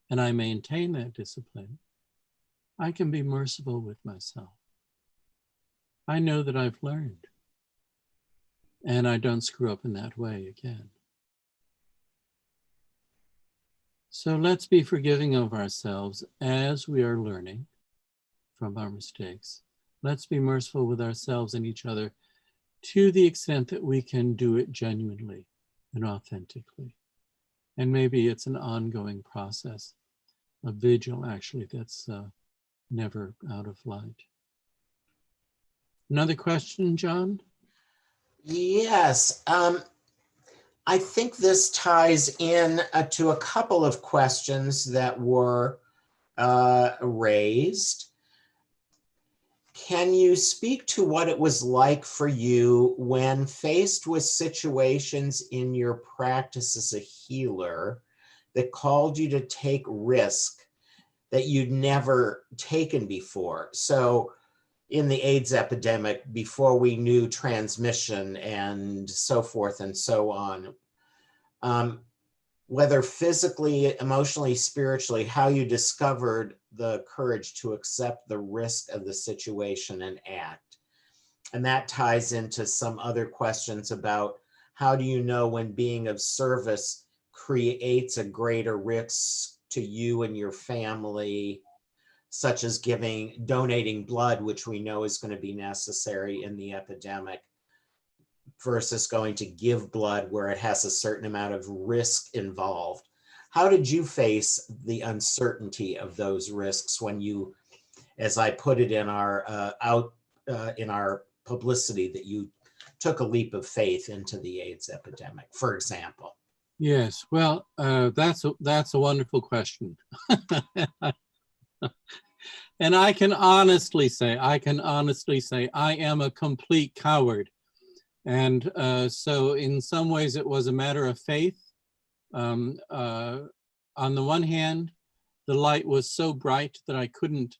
and I maintain that discipline, I can be merciful with myself. I know that I've learned, and I don't screw up in that way again. So let's be forgiving of ourselves as we are learning from our mistakes. Let's be merciful with ourselves and each other to the extent that we can do it genuinely and authentically. And maybe it's an ongoing process, a vigil actually that's never out of light. Another question, John? Yes. I think this ties in to a couple of questions that were raised. Can you speak to what it was like for you when faced with situations in your practice as a healer that called you to take risk that you'd never taken before? So in the AIDS epidemic, before we knew transmission and so forth and so on, whether physically, emotionally, spiritually, how you discovered the courage to accept the risk of the situation and act. And that ties into some other questions about how do you know when being of service creates a greater risk to you and your family, such as donating blood, which we know is going to be necessary in the epidemic, versus going to give blood where it has a certain amount of risk involved. How did you face the uncertainty of those risks when you, as I put it in our in our publicity that you took a leap of faith into the AIDS epidemic, for example? Yes, well, that's a wonderful question. And I can honestly say, I am a complete coward. And so in some ways it was a matter of faith. On the one hand, the light was so bright that I couldn't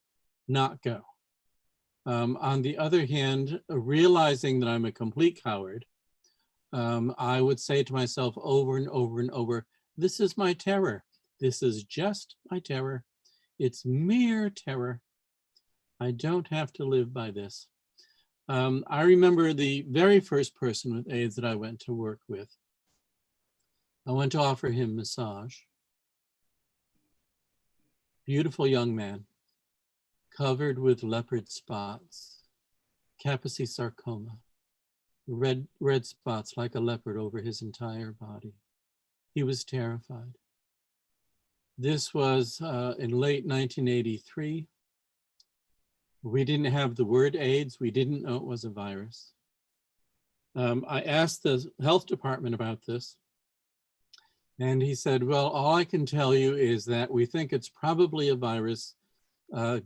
not go. On the other hand, realizing that I'm a complete coward, I would say to myself over and over and over, this is my terror. This is just my terror. It's mere terror. I don't have to live by this. I remember the very first person with AIDS that I went to work with. I went to offer him massage. Beautiful young man, covered with leopard spots, Kaposi sarcoma, red spots like a leopard over his entire body. He was terrified. This was in late 1983. We didn't have the word AIDS. We didn't know it was a virus. I asked the health department about this, and he said, well, all I can tell you is that we think it's probably a virus.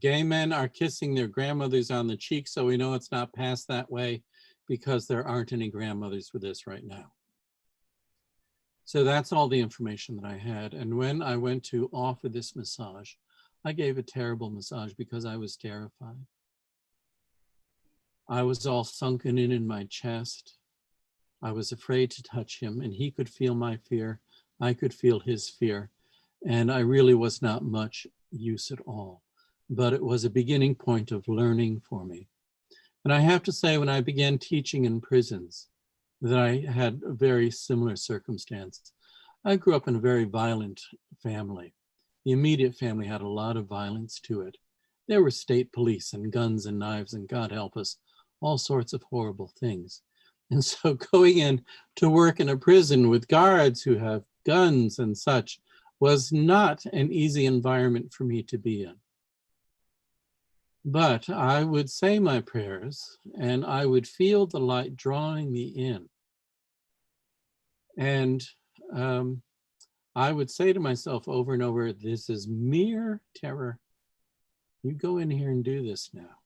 Gay men are kissing their grandmothers on the cheek, so we know it's not passed that way because there aren't any grandmothers with this right now. So that's all the information that I had. And when I went to offer this massage, I gave a terrible massage because I was terrified. I was all sunken in my chest. I was afraid to touch him, and he could feel my fear. I could feel his fear. And I really was not much use at all. But it was a beginning point of learning for me. And I have to say, when I began teaching in prisons, that I had a very similar circumstance. I grew up in a very violent family. The immediate family had a lot of violence to it. There were state police and guns and knives and, God help us, all sorts of horrible things. And so going in to work in a prison with guards who have guns and such was not an easy environment for me to be in. But I would say my prayers and I would feel the light drawing me in. And I would say to myself over and over, this is mere terror. You go in here and do this now.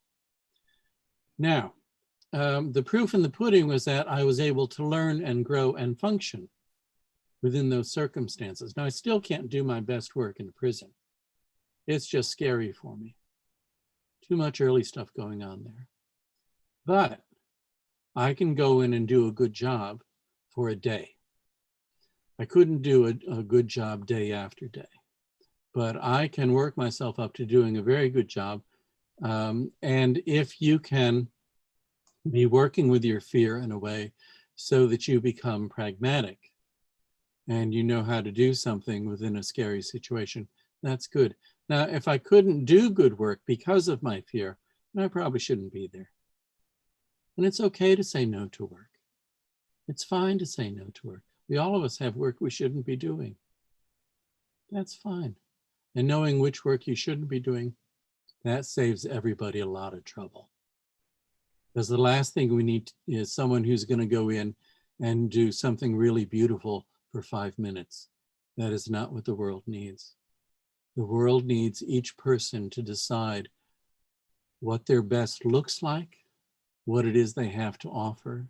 Now, the proof in the pudding was that I was able to learn and grow and function within those circumstances. Now, I still can't do my best work in a prison. It's just scary for me. Too much early stuff going on there. But I can go in and do a good job for a day. I couldn't do a good job day after day, but I can work myself up to doing a very good job. And if you can be working with your fear in a way so that you become pragmatic and you know how to do something within a scary situation, that's good. Now, if I couldn't do good work because of my fear, then I probably shouldn't be there. And it's okay to say no to work. It's fine to say no to work. All of us have work we shouldn't be doing. That's fine. And knowing which work you shouldn't be doing, that saves everybody a lot of trouble. Because the last thing we need is someone who's going to go in and do something really beautiful for 5 minutes. That is not what the world needs. The world needs each person to decide what their best looks like, what it is they have to offer,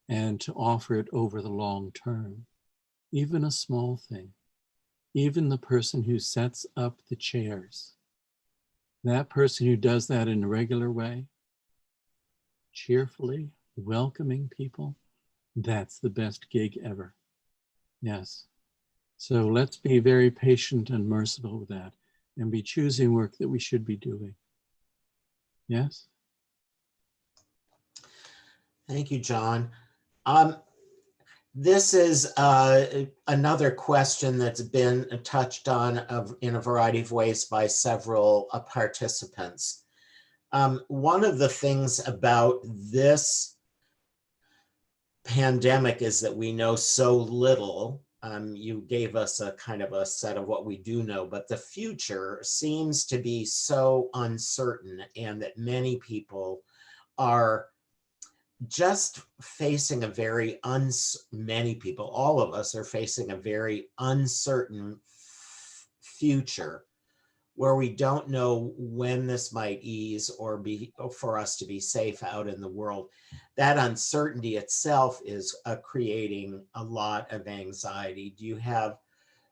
and to offer it over the long term. Even a small thing, even the person who sets up the chairs, that person who does that in a regular way, cheerfully welcoming people, that's the best gig ever. Yes. So let's be very patient and merciful with that and be choosing work that we should be doing. Yes? Thank you, John. This is another question that's been touched on in a variety of ways by several participants. One of the things about this pandemic is that we know so little. You gave us a kind of a set of what we do know, but the future seems to be so uncertain, and that many people are just facing a very many people, all of us are facing a very uncertain future where we don't know when this might ease or be for us to be safe out in the world. That uncertainty itself is creating a lot of anxiety. Do you have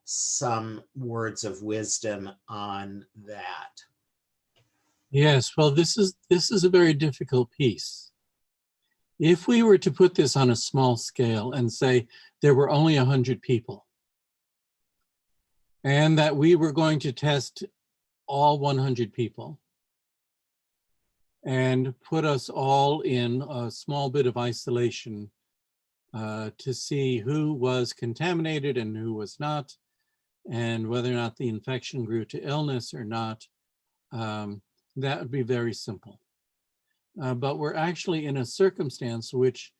some words of wisdom on that? Yes, well, this is a very difficult piece. If we were to put this on a small scale and say there were only 100 people and that we were going to test all 100 people and put us all in a small bit of isolation to see who was contaminated and who was not, and whether or not the infection grew to illness or not, that would be very simple. But we're actually in a circumstance which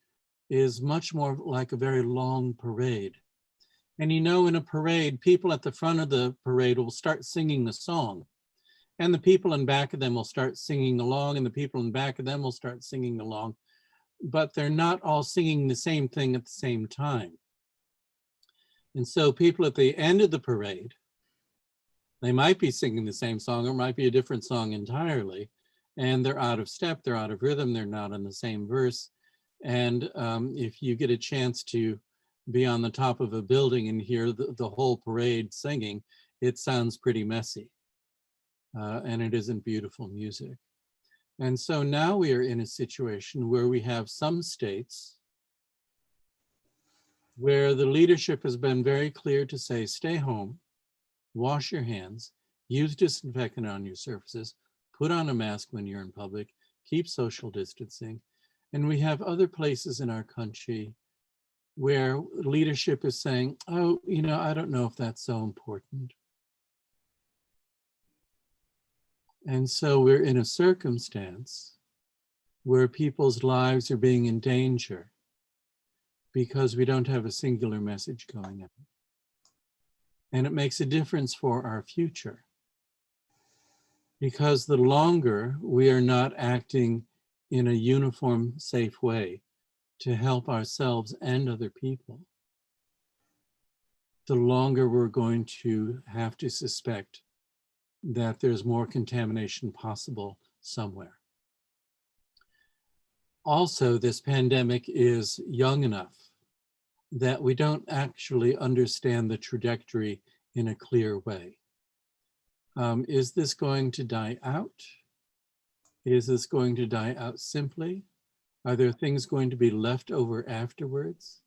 is much more like a very long parade. And you know, in a parade, people at the front of the parade will start singing the song. And the people in back of them will start singing along, and the people in back of them will start singing along. But they're not all singing the same thing at the same time. And so people at the end of the parade, they might be singing the same song, or it might be a different song entirely. And they're out of step, they're out of rhythm, they're not in the same verse. And if you get a chance to be on the top of a building and hear the whole parade singing, it sounds pretty messy. And it isn't beautiful music. And so now we are in a situation where we have some states where the leadership has been very clear to say, stay home, wash your hands, use disinfectant on your surfaces, put on a mask when you're in public, keep social distancing. And we have other places in our country where leadership is saying, oh, you know, I don't know if that's so important. And so we're in a circumstance where people's lives are being in danger because we don't have a singular message going out. And it makes a difference for our future, because the longer we are not acting in a uniform, safe way to help ourselves and other people, the longer we're going to have to suspect that there's more contamination possible somewhere. Also, this pandemic is young enough that we don't actually understand the trajectory in a clear way. Is this going to die out? Is this going to die out simply? Are there things going to be left over afterwards?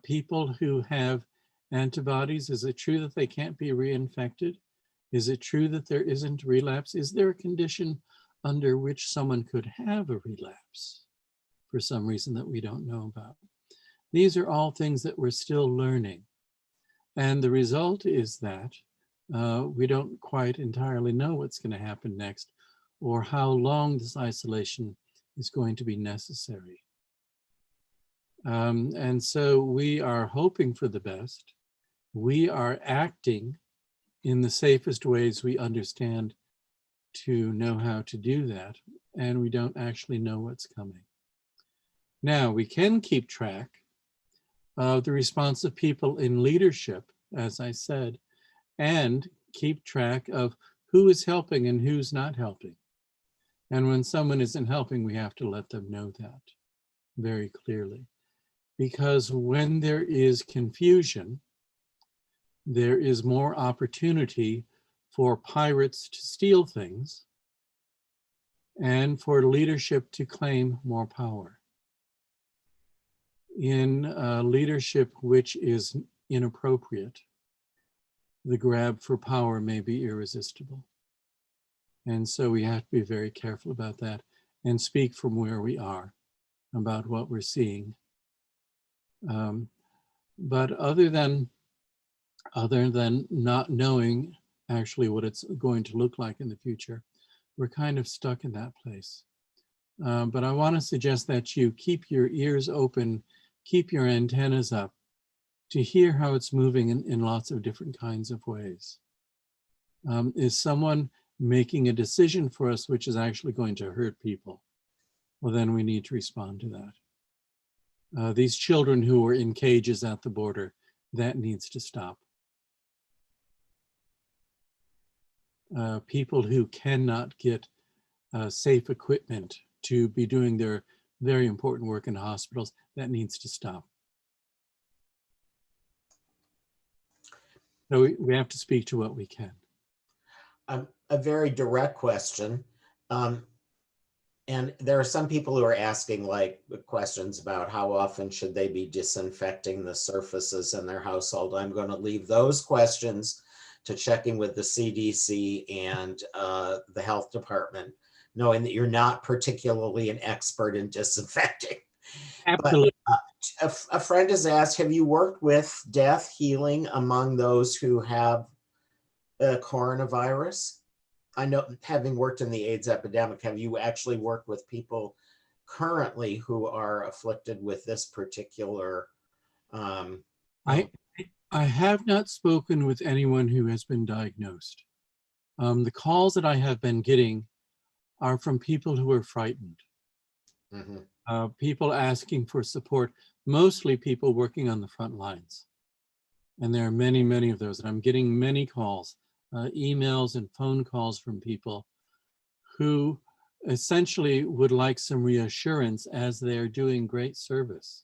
People who have antibodies, is it true that they can't be reinfected? Is it true that there isn't relapse? Is there a condition under which someone could have a relapse for some reason that we don't know about? These are all things that we're still learning. And the result is that we don't quite entirely know what's going to happen next or how long this isolation is going to be necessary. And so we are hoping for the best. We are acting in the safest ways we understand to know how to do that, and we don't actually know what's coming. Now, we can keep track of the response of people in leadership, as I said, and keep track of who is helping and who's not helping. And when someone isn't helping, we have to let them know that very clearly. Because when there is confusion, there is more opportunity for pirates to steal things and for leadership to claim more power. In leadership which is inappropriate, the grab for power may be irresistible. And so we have to be very careful about that and speak from where we are about what we're seeing. But other than not knowing actually what it's going to look like in the future, we're kind of stuck in that place. But I want to suggest that you keep your ears open, keep your antennas up to hear how it's moving in lots of different kinds of ways. Is someone making a decision for us which is actually going to hurt people? well, then we need to respond to that. These children who are in cages at the border, that needs to stop. People who cannot get safe equipment to be doing their very important work in hospitals, that needs to stop. So we have to speak to what we can. A very direct question. And there are some people who are asking like questions about how often should they be disinfecting the surfaces in their household. I'm going to leave those questions to checking with the CDC and the health department, knowing that you're not particularly an expert in disinfecting. Absolutely. But a friend has asked, have you worked with death healing among those who have coronavirus? I know, having worked in the AIDS epidemic, have you actually worked with people currently who are afflicted with this particular? I have not spoken with anyone who has been diagnosed. The calls that I have been getting are from people who are frightened. Mm-hmm. People asking for support, mostly people working on the front lines. And there are many, many of those. And I'm getting many calls, emails and phone calls from people who essentially would like some reassurance as they're doing great service.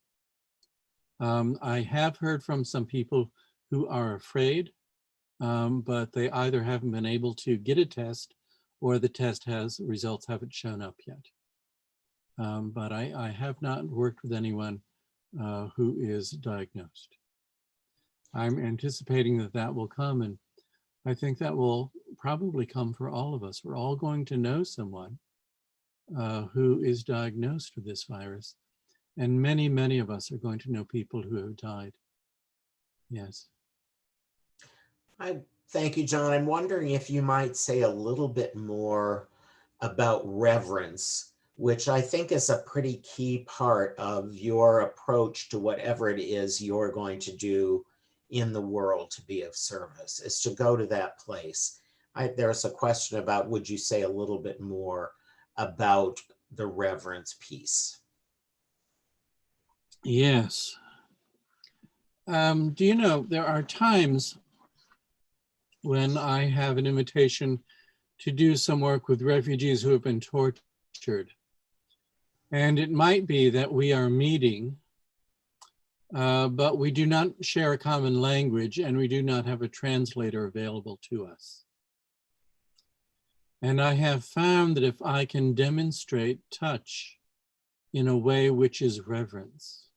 I have heard from some people who are afraid, but they either haven't been able to get a test or the test results haven't shown up yet. But I have not worked with anyone who is diagnosed. I'm anticipating that that will come, and I think that will probably come for all of us. We're all going to know someone who is diagnosed with this virus, and many, many of us are going to know people who have died. Yes. Thank you, John. I'm wondering if you might say a little bit more about reverence, which I think is a pretty key part of your approach to whatever it is you're going to do in the world to be of service, is to go to that place. There's a question about, would you say a little bit more about the reverence piece? Yes. Do you know, there are times when I have an invitation to do some work with refugees who have been tortured. And it might be that we are meeting, but we do not share a common language and we do not have a translator available to us. And I have found that if I can demonstrate touch in a way which is reverence,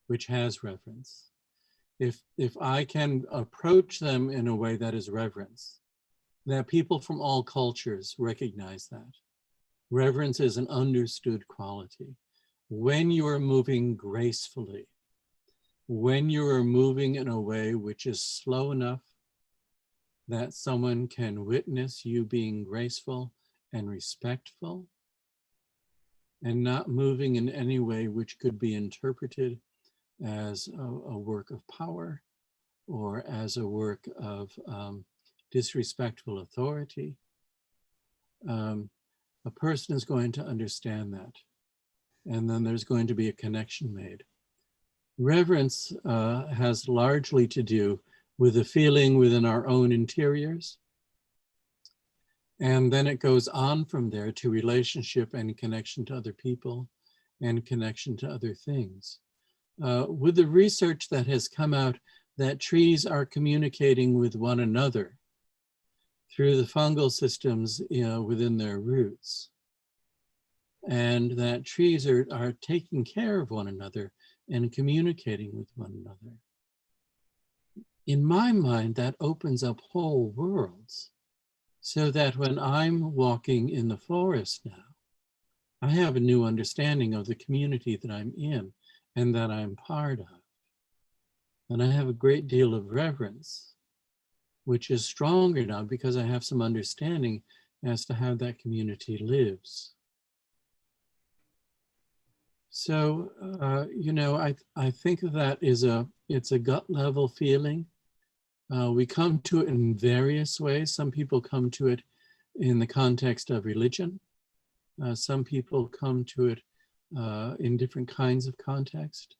which has reverence, if I can approach them in a way that is reverence, that people from all cultures recognize that. Reverence is an understood quality. When you are moving gracefully, when you are moving in a way which is slow enough that someone can witness you being graceful and respectful, and not moving in any way which could be interpreted as a work of power or as a work of disrespectful authority, a person is going to understand that. And then there's going to be a connection made. Reverence has largely to do with the feeling within our own interiors. And then it goes on from there to relationship and connection to other people and connection to other things. With the research that has come out that trees are communicating with one another through the fungal systems within their roots, and that trees are taking care of one another and communicating with one another. In my mind, that opens up whole worlds, so that when I'm walking in the forest now, I have a new understanding of the community that I'm in and that I'm part of. And I have a great deal of reverence, which is stronger now because I have some understanding as to how that community lives. So, you know, I think that it's a gut level feeling. We come to it in various ways. Some people come to it in the context of religion. Some people come to it in different kinds of context.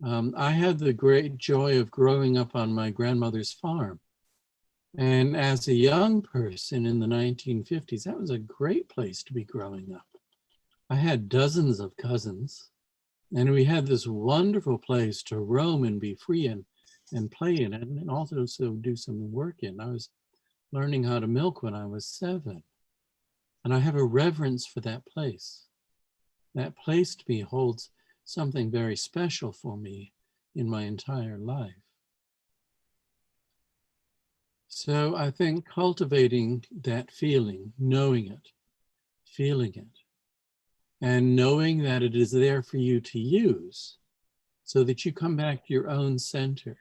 I had the great joy of growing up on my grandmother's farm. And as a young person in the 1950s, that was a great place to be growing up. I had dozens of cousins, and we had this wonderful place to roam and be free and play in, and also do some work in. I was learning how to milk when I was 7. And I have a reverence for that place. That place to me holds something very special for me in my entire life. So I think cultivating that feeling, knowing it, feeling it, and knowing that it is there for you to use so that you come back to your own center.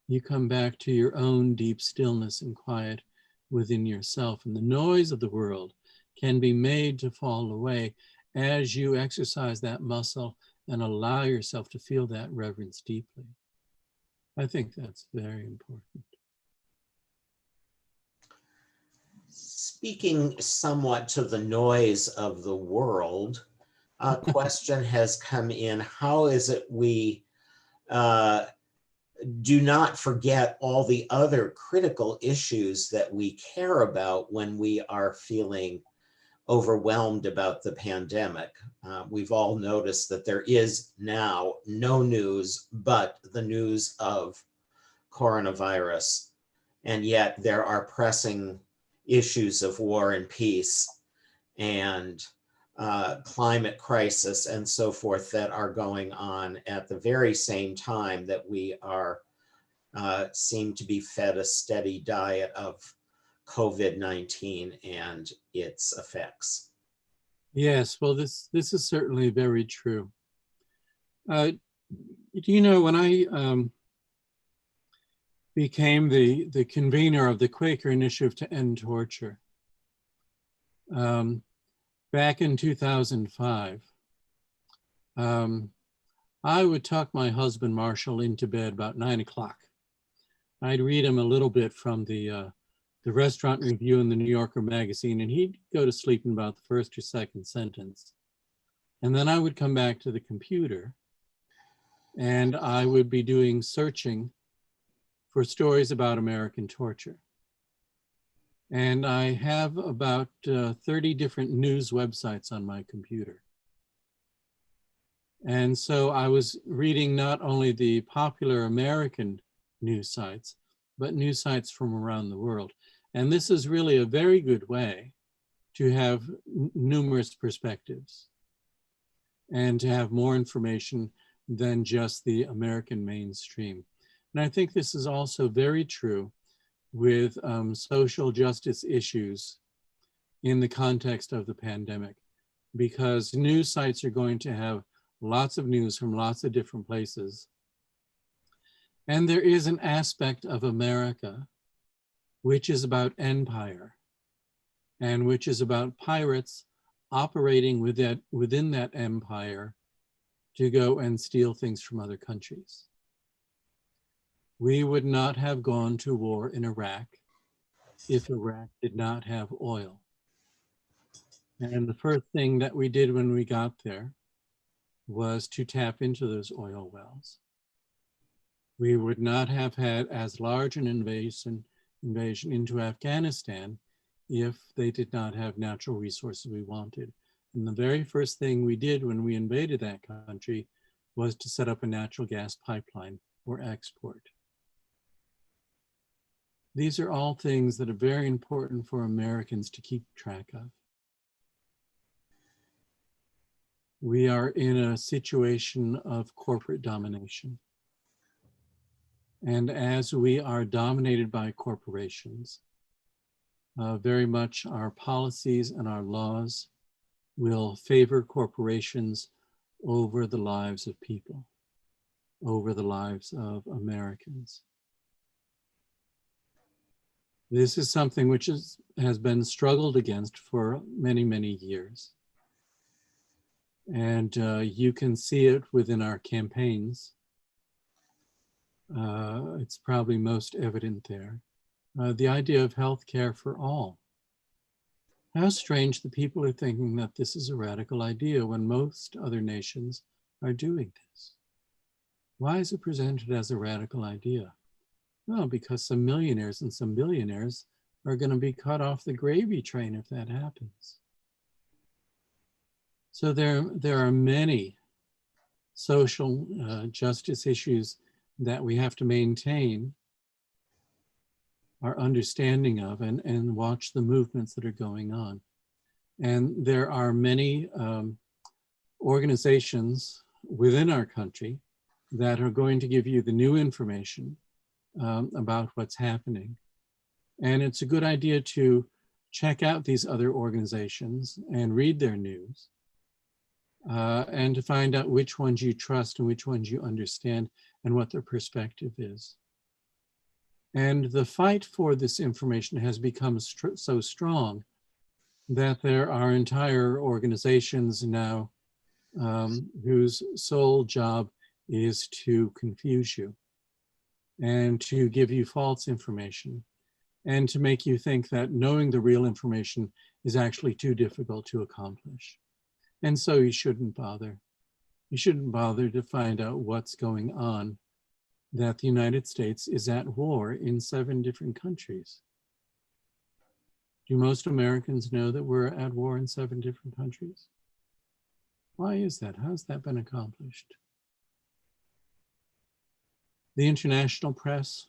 You come back to your own deep stillness and quiet within yourself, and the noise of the world can be made to fall away as you exercise that muscle and allow yourself to feel that reverence deeply. I think that's very important. Speaking somewhat to the noise of the world, a question has come in. How is it we do not forget all the other critical issues that we care about when we are feeling overwhelmed about the pandemic? We've all noticed that there is now no news but the news of coronavirus, and yet there are pressing issues of war and peace and climate crisis and so forth that are going on at the very same time that we are seem to be fed a steady diet of COVID-19 and its effects. Yes, well, this is certainly very true. You know, when I became the convener of the Quaker Initiative to End Torture, back in 2005, I would tuck my husband Marshall into bed about 9 o'clock. I'd read him a little bit from the restaurant review in the New Yorker magazine, and he'd go to sleep in about the first or second sentence. And then I would come back to the computer and I would be doing searching for stories about American torture. And I have about 30 different news websites on my computer. And so I was reading not only the popular American news sites, but news sites from around the world. And this is really a very good way to have numerous perspectives and to have more information than just the American mainstream. And I think this is also very true with social justice issues in the context of the pandemic, because news sites are going to have lots of news from lots of different places. And there is an aspect of America which is about empire and which is about pirates operating within that empire to go and steal things from other countries. We would not have gone to war in Iraq if Iraq did not have oil. And the first thing that we did when we got there was to tap into those oil wells. We would not have had as large an invasion into Afghanistan if they did not have natural resources we wanted. And the very first thing we did when we invaded that country was to set up a natural gas pipeline for export. These are all things that are very important for Americans to keep track of. We are in a situation of corporate domination. And as we are dominated by corporations, very much our policies and our laws will favor corporations over the lives of people, over the lives of Americans. This is something which has been struggled against for many, many years. And you can see it within our campaigns. It's probably most evident there. The idea of health care for all. How strange that people are thinking that this is a radical idea when most other nations are doing this. Why is it presented as a radical idea? Well, because some millionaires and some billionaires are going to be cut off the gravy train if that happens. So there are many social justice issues that we have to maintain our understanding of and watch the movements that are going on. And there are many organizations within our country that are going to give you the new information about what's happening. And it's a good idea to check out these other organizations and read their news and to find out which ones you trust and which ones you understand and what their perspective is. And the fight for this information has become so strong that there are entire organizations now whose sole job is to confuse you and to give you false information and to make you think that knowing the real information is actually too difficult to accomplish. And so you shouldn't bother. You shouldn't bother to find out what's going on, that the United States is at war in 7 different countries. Do most Americans know that we're at war in 7 different countries? Why is that? How's that been accomplished? The international press,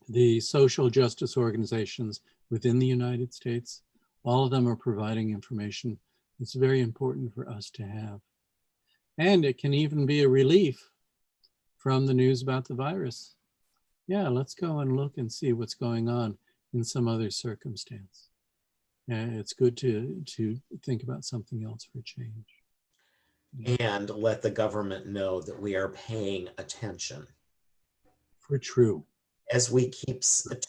the social justice organizations within the United States, all of them are providing information that's very important for us to have. And it can even be a relief from the news about the virus. Yeah, let's go and look and see what's going on in some other circumstance. It's good to think about something else for change. And let the government know that we are paying attention. For true. As we keep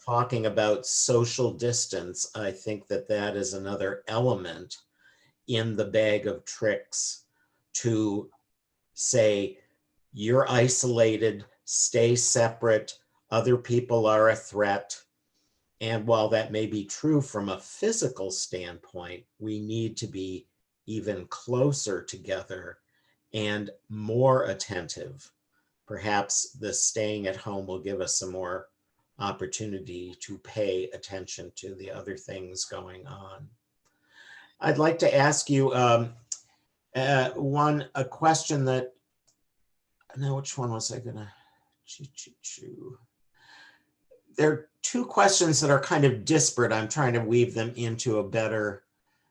talking about social distance, I think that that is another element in the bag of tricks to say, you're isolated, stay separate, other people are a threat. And while that may be true from a physical standpoint, we need to be even closer together and more attentive. Perhaps the staying at home will give us some more opportunity to pay attention to the other things going on. I'd like to ask you a question that, now which one was I gonna chew? There are 2 questions that are kind of disparate. I'm trying to weave them into a better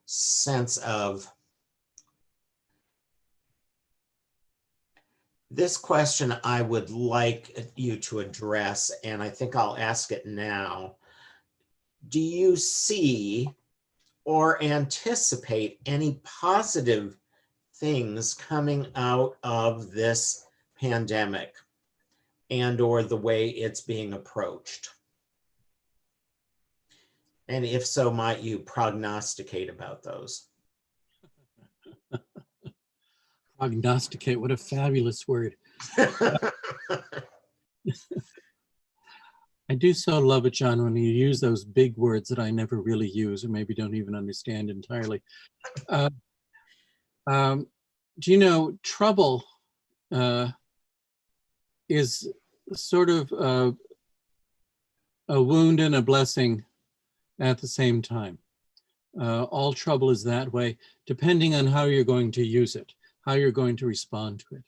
sense of. This question I would like you to address, and I think I'll ask it now. Do you see or anticipate any positive things coming out of this pandemic and or the way it's being approached? And if so, might you prognosticate about those? Prognosticate, what a fabulous word. I do so love it, John, when you use those big words that I never really use or maybe don't even understand entirely. Do you know, trouble is sort of a wound and a blessing at the same time. All trouble is that way, depending on how you're going to use it, how you're going to respond to it.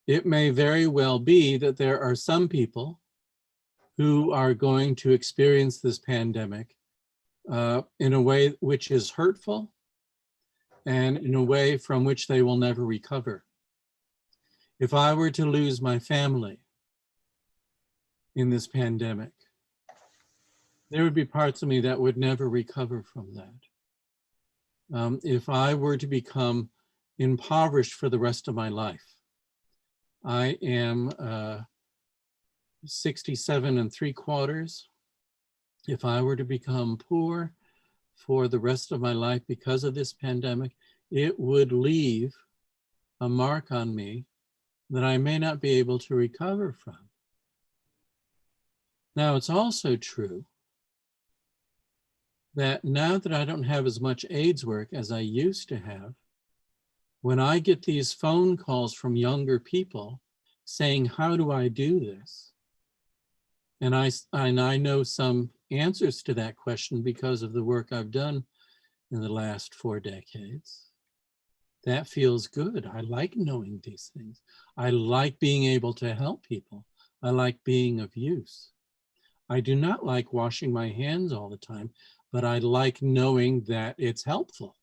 It may very well be that there are some people who are going to experience this pandemic in a way which is hurtful and in a way from which they will never recover. If I were to lose my family in this pandemic, there would be parts of me that would never recover from that. If I were to become impoverished for the rest of my life, I am 67 3/4. If I were to become poor for the rest of my life because of this pandemic, it would leave a mark on me that I may not be able to recover from. Now, it's also true that now that I don't have as much AIDS work as I used to have, when I get these phone calls from younger people saying, how do I do this? And I know some answers to that question because of the work I've done in the last 4 decades. That feels good. I like knowing these things. I like being able to help people. I like being of use. I do not like washing my hands all the time, but I like knowing that it's helpful.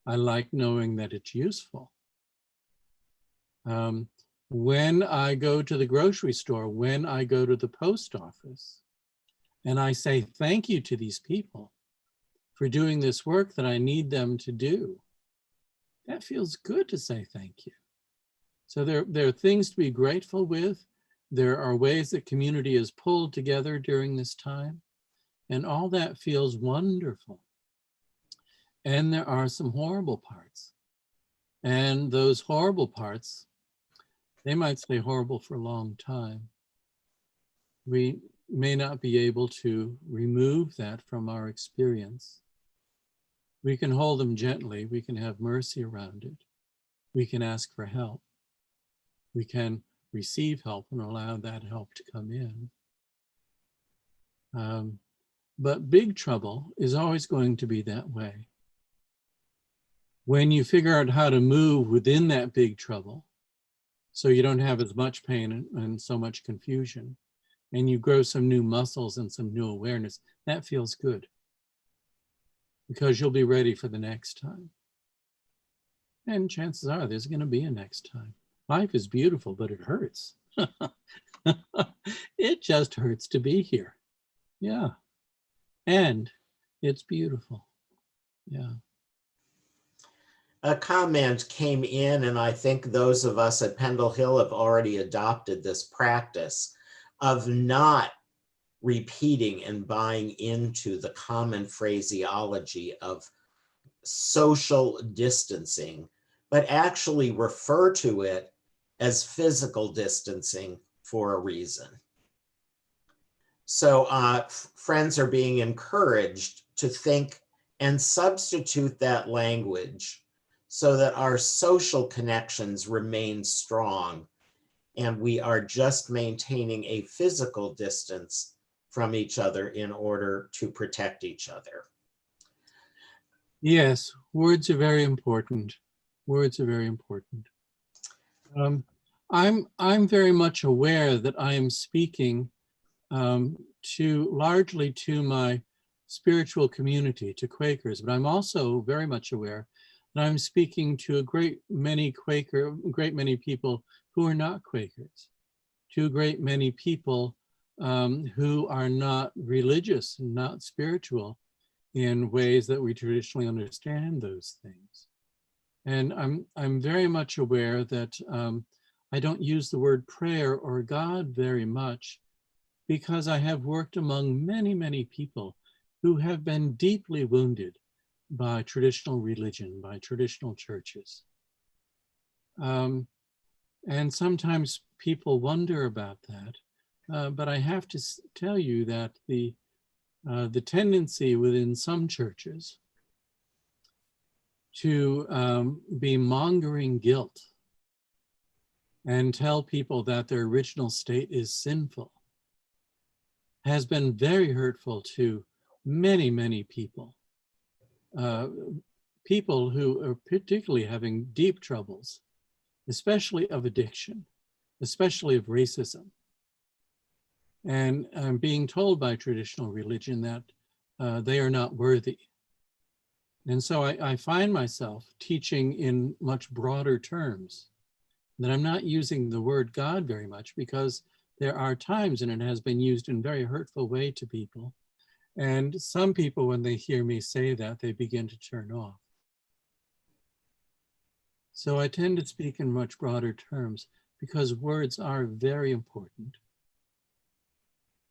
I like knowing that it's useful. When I go to the grocery store, when I go to the post office, and I say thank you to these people for doing this work that I need them to do, that feels good to say thank you. So there are things to be grateful with. There are ways that community is pulled together during this time, and all that feels wonderful. And there are some horrible parts. And those horrible parts, they might stay horrible for a long time. We may not be able to remove that from our experience. We can hold them gently. We can have mercy around it. We can ask for help. We can receive help and allow that help to come in. But big trouble is always going to be that way. When you figure out how to move within that big trouble, so you don't have as much pain and so much confusion, and you grow some new muscles and some new awareness, that feels good because you'll be ready for the next time. And chances are there's going to be a next time. Life is beautiful, but it hurts. It just hurts to be here. Yeah. And it's beautiful. Yeah. A comment came in, and I think those of us at Pendle Hill have already adopted this practice of not repeating and buying into the common phraseology of social distancing, but actually refer to it as physical distancing for a reason. So friends are being encouraged to think and substitute that language so that our social connections remain strong and we are just maintaining a physical distance from each other in order to protect each other. Yes, words are very important. Words are very important. I'm very much aware that I am speaking largely to my spiritual community, to Quakers, but I'm also very much aware that I'm speaking to a great many people who are not Quakers, to a great many people who are not religious and not spiritual in ways that we traditionally understand those things. And I'm very much aware that I don't use the word prayer or God very much because I have worked among many, many people who have been deeply wounded by traditional religion, by traditional churches. And sometimes people wonder about that. But I have to tell you that the tendency within some churches to be mongering guilt and tell people that their original state is sinful has been very hurtful to many, many people. People who are particularly having deep troubles, especially of addiction, especially of racism. And I'm being told by traditional religion that they are not worthy. And so I find myself teaching in much broader terms, that I'm not using the word God very much because there are times, and it has been used in a very hurtful way to people. And some people, when they hear me say that, they begin to turn off. So I tend to speak in much broader terms because words are very important.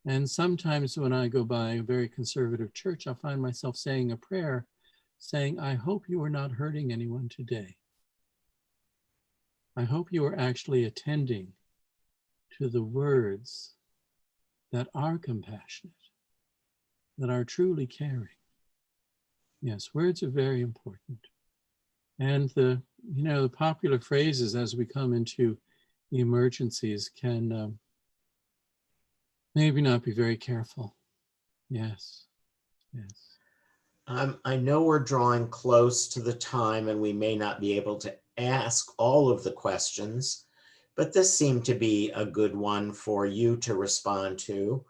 And sometimes when I go by a very conservative church, I'll find myself saying a prayer saying, I hope you are not hurting anyone today. I hope you are actually attending to the words that are compassionate, that are truly caring. Yes, words are very important. And the popular phrases as we come into emergencies can maybe not be very careful. Yes, yes. I know we're drawing close to the time and we may not be able to ask all of the questions, but this seemed to be a good one for you to respond to.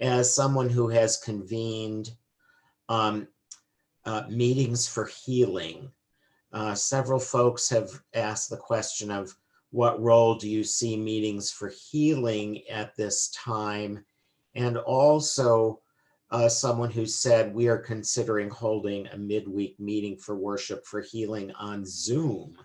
As someone who has convened um, meetings for healing, several folks have asked the question of what role do you see meetings for healing at this time? And also someone who said we are considering holding a midweek meeting for worship for healing on Zoom.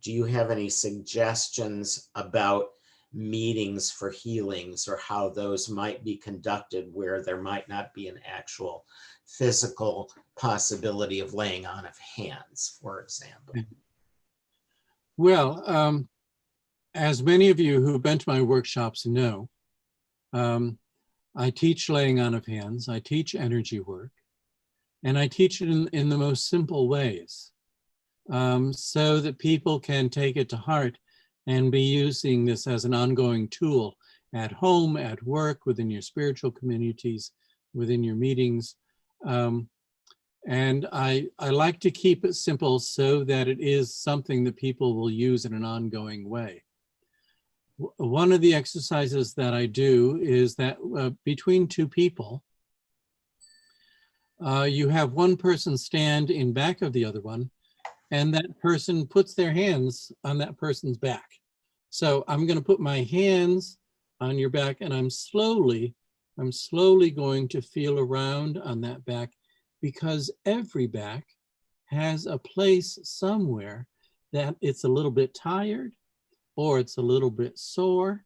Do you have any suggestions about meetings for healings or how those might be conducted where there might not be an actual physical possibility of laying on of hands, for example? Well, as many of you who've been to my workshops know, I teach laying on of hands, I teach energy work, and I teach it in the most simple ways so that people can take it to heart and be using this as an ongoing tool at home, at work, within your spiritual communities, within your meetings. And I like to keep it simple so that it is something that people will use in an ongoing way. One of the exercises that I do is that between two people, you have one person stand in back of the other one, and that person puts their hands on that person's back. So I'm going to put my hands on your back, and I'm slowly going to feel around on that back, because every back has a place somewhere that it's a little bit tired or it's a little bit sore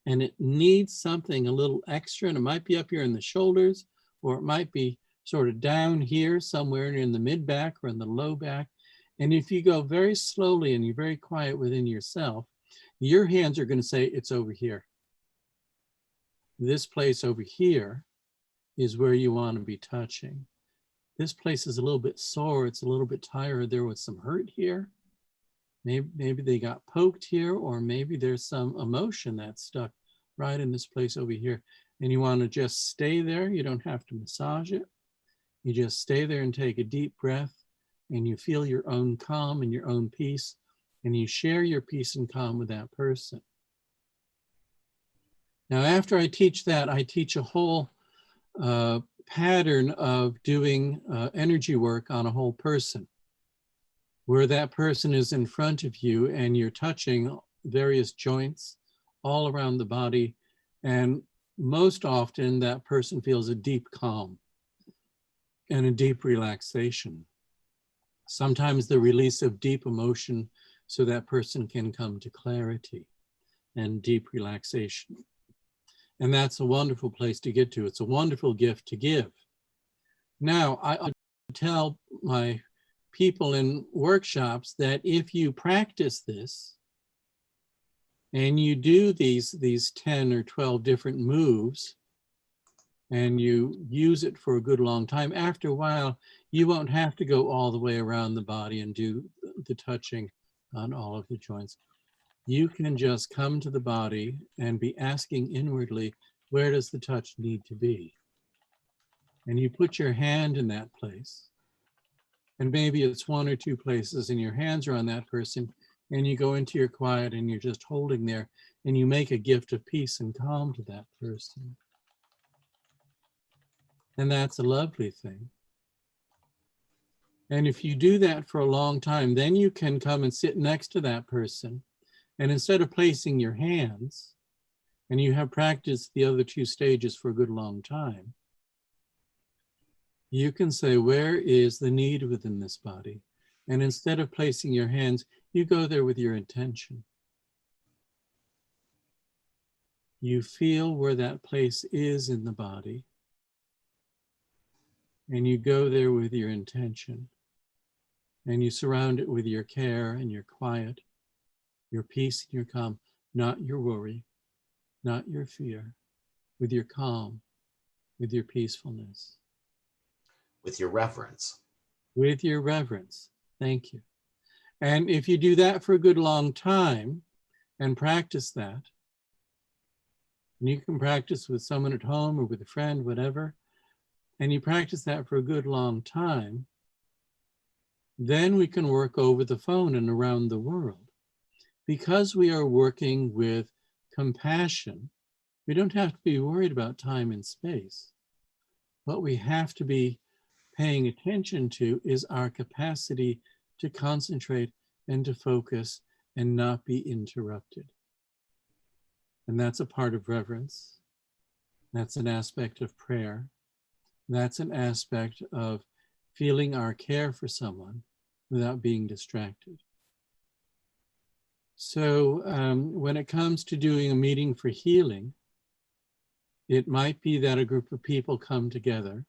and it needs something a little extra. And it might be up here in the shoulders, or it might be sort of down here somewhere in the mid back or in the low back. And if you go very slowly and you're very quiet within yourself, your hands are going to say, it's over here. This place over here is where you want to be touching. This place is a little bit sore. It's a little bit tired. There was some hurt here. Maybe they got poked here, or maybe there's some emotion that's stuck right in this place over here. And you want to just stay there. You don't have to massage it. You just stay there and take a deep breath, and you feel your own calm and your own peace, and you share your peace and calm with that person. Now, after I teach that, I teach a whole pattern of doing energy work on a whole person, where that person is in front of you and you're touching various joints all around the body. And most often that person feels a deep calm and a deep relaxation. Sometimes the release of deep emotion so that person can come to clarity and deep relaxation. And that's a wonderful place to get to. It's a wonderful gift to give. Now, I tell my people in workshops that if you practice this and you do these 10 or 12 different moves and you use it for a good long time, after a while, you won't have to go all the way around the body and do the touching on all of the joints. You can just come to the body and be asking inwardly, where does the touch need to be? And you put your hand in that place. And maybe it's one or two places and your hands are on that person, and you go into your quiet and you're just holding there, and you make a gift of peace and calm to that person. And that's a lovely thing. And if you do that for a long time, then you can come and sit next to that person. And instead of placing your hands, and you have practiced the other two stages for a good long time, you can say, where is the need within this body? And instead of placing your hands, you go there with your intention. You feel where that place is in the body, and you go there with your intention. And you surround it with your care and your quiet, your peace and your calm, not your worry, not your fear, with your calm, with your peacefulness. With your reverence. with your reverence. Thank you. And if you do that for a good long time and practice that, and you can practice with someone at home or with a friend, whatever, and you practice that for a good long time, then we can work over the phone and around the world. Because we are working with compassion, we don't have to be worried about time and space. What we have to be paying attention to is our capacity to concentrate and to focus and not be interrupted. And that's a part of reverence. That's an aspect of prayer. That's an aspect of feeling our care for someone without being distracted. So when it comes to doing a meeting for healing, it might be that a group of people come together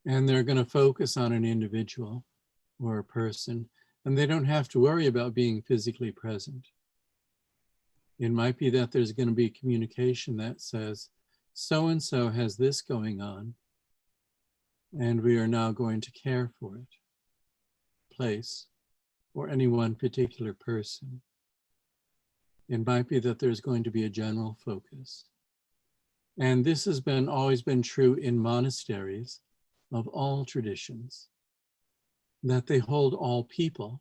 and they're going to focus on an individual or a person, and they don't have to worry about being physically present. It might be that there's going to be communication that says, so-and-so has this going on, and we are now going to care for it, place, or any one particular person. It might be that there's going to be a general focus. And this has always been true in monasteries of all traditions, that they hold all people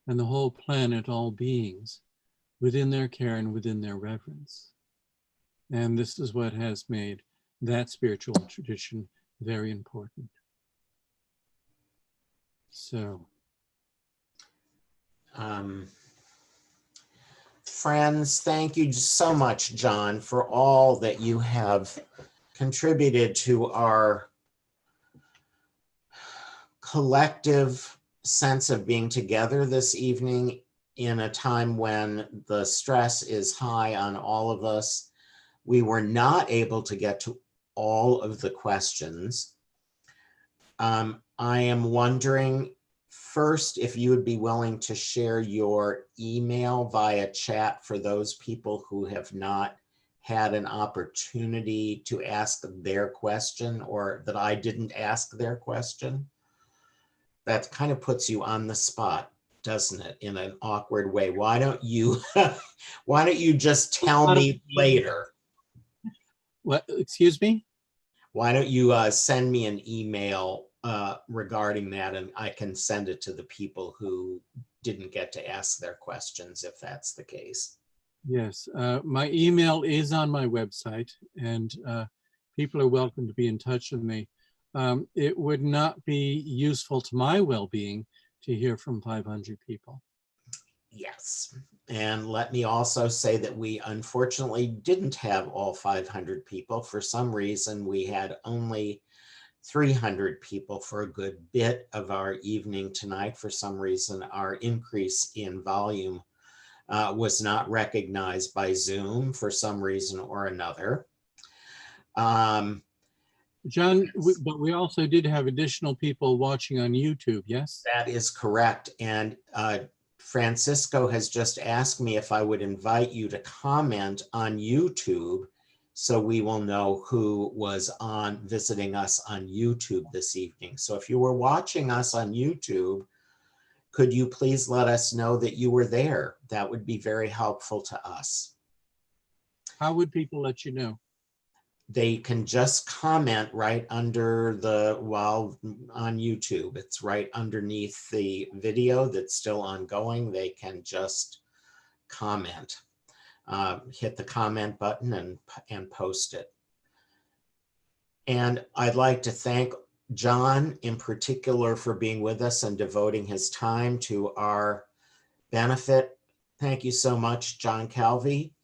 and the whole planet, all beings, within their care and within their reverence. And this is what has made that spiritual tradition very important. So. Friends, thank you so much, John, for all that you have contributed to our collective sense of being together this evening in a time when the stress is high on all of us. We were not able to get to all of the questions. I am wondering first if you would be willing to share your email via chat for those people who have not had an opportunity to ask their question, or that I didn't ask their question. That kind of puts you on the spot, doesn't it, in an awkward way? Why don't you just tell me later? What, excuse me? Why don't you send me an email regarding that, and I can send it to the people who didn't get to ask their questions, if that's the case. Yes, my email is on my website, and people are welcome to be in touch with me. It would not be useful to my well-being to hear from 500 people. Yes, and let me also say that we unfortunately didn't have all 500 people. For some reason, we had only 300 people for a good bit of our evening tonight. For some reason, our increase in volume was not recognized by Zoom for some reason or another. John, but we also did have additional people watching on YouTube, yes? That is correct. And Francisco has just asked me if I would invite you to comment on YouTube, so we will know who was visiting us on YouTube this evening. So if you were watching us on YouTube, could you please let us know that you were there? That would be very helpful to us. How would people let you know? They can just comment right under while on YouTube. It's right underneath the video that's still ongoing. They can just comment, hit the comment button and post it. And I'd like to thank John in particular for being with us and devoting his time to our benefit. Thank you so much, John Calvi.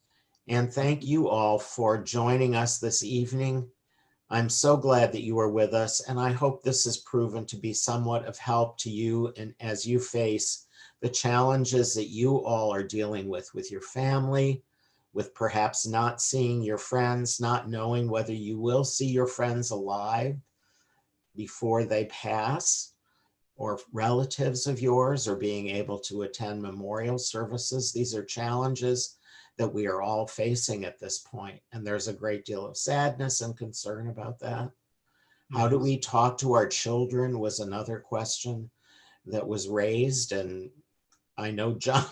And thank you all for joining us this evening. I'm so glad that you are with us, and I hope this has proven to be somewhat of help to you, and as you face the challenges that you all are dealing with your family, with perhaps not seeing your friends, not knowing whether you will see your friends alive before they pass, or relatives of yours, or being able to attend memorial services. These are challenges that we are all facing at this point, and there's a great deal of sadness and concern about that. How do Yes. we talk to our children was another question that was raised. And I know John,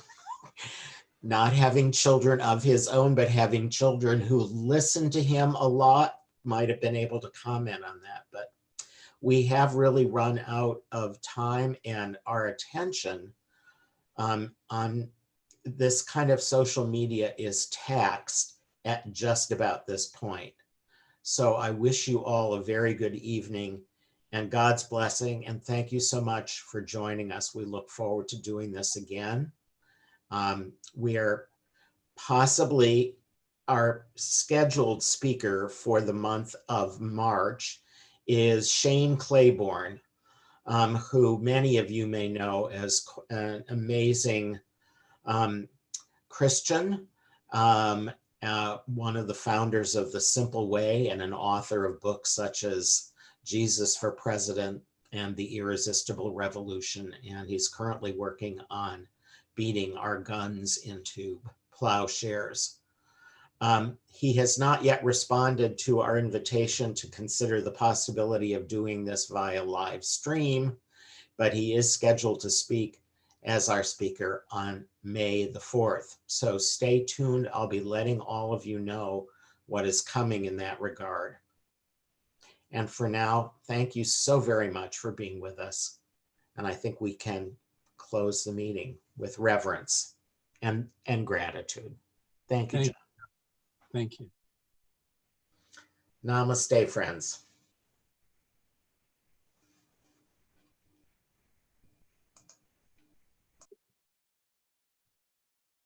not having children of his own, but having children who listen to him a lot, might have been able to comment on that. But we have really run out of time, and our attention on this kind of social media is taxed at just about this point. So I wish you all a very good evening and God's blessing. And thank you so much for joining us. We look forward to doing this again. We are possibly our scheduled speaker for the month of March is Shane Claybourne, who many of you may know as an amazing Christian, one of the founders of The Simple Way and an author of books such as Jesus for President and The Irresistible Revolution. And he's currently working on beating our guns into plowshares. He has not yet responded to our invitation to consider the possibility of doing this via live stream, but he is scheduled to speak as our speaker on May the 4th. So stay tuned. I'll be letting all of you know what is coming in that regard. And for now, thank you so very much for being with us. And I think we can close the meeting with reverence and gratitude. Thank you, John. Thank you. Namaste, friends.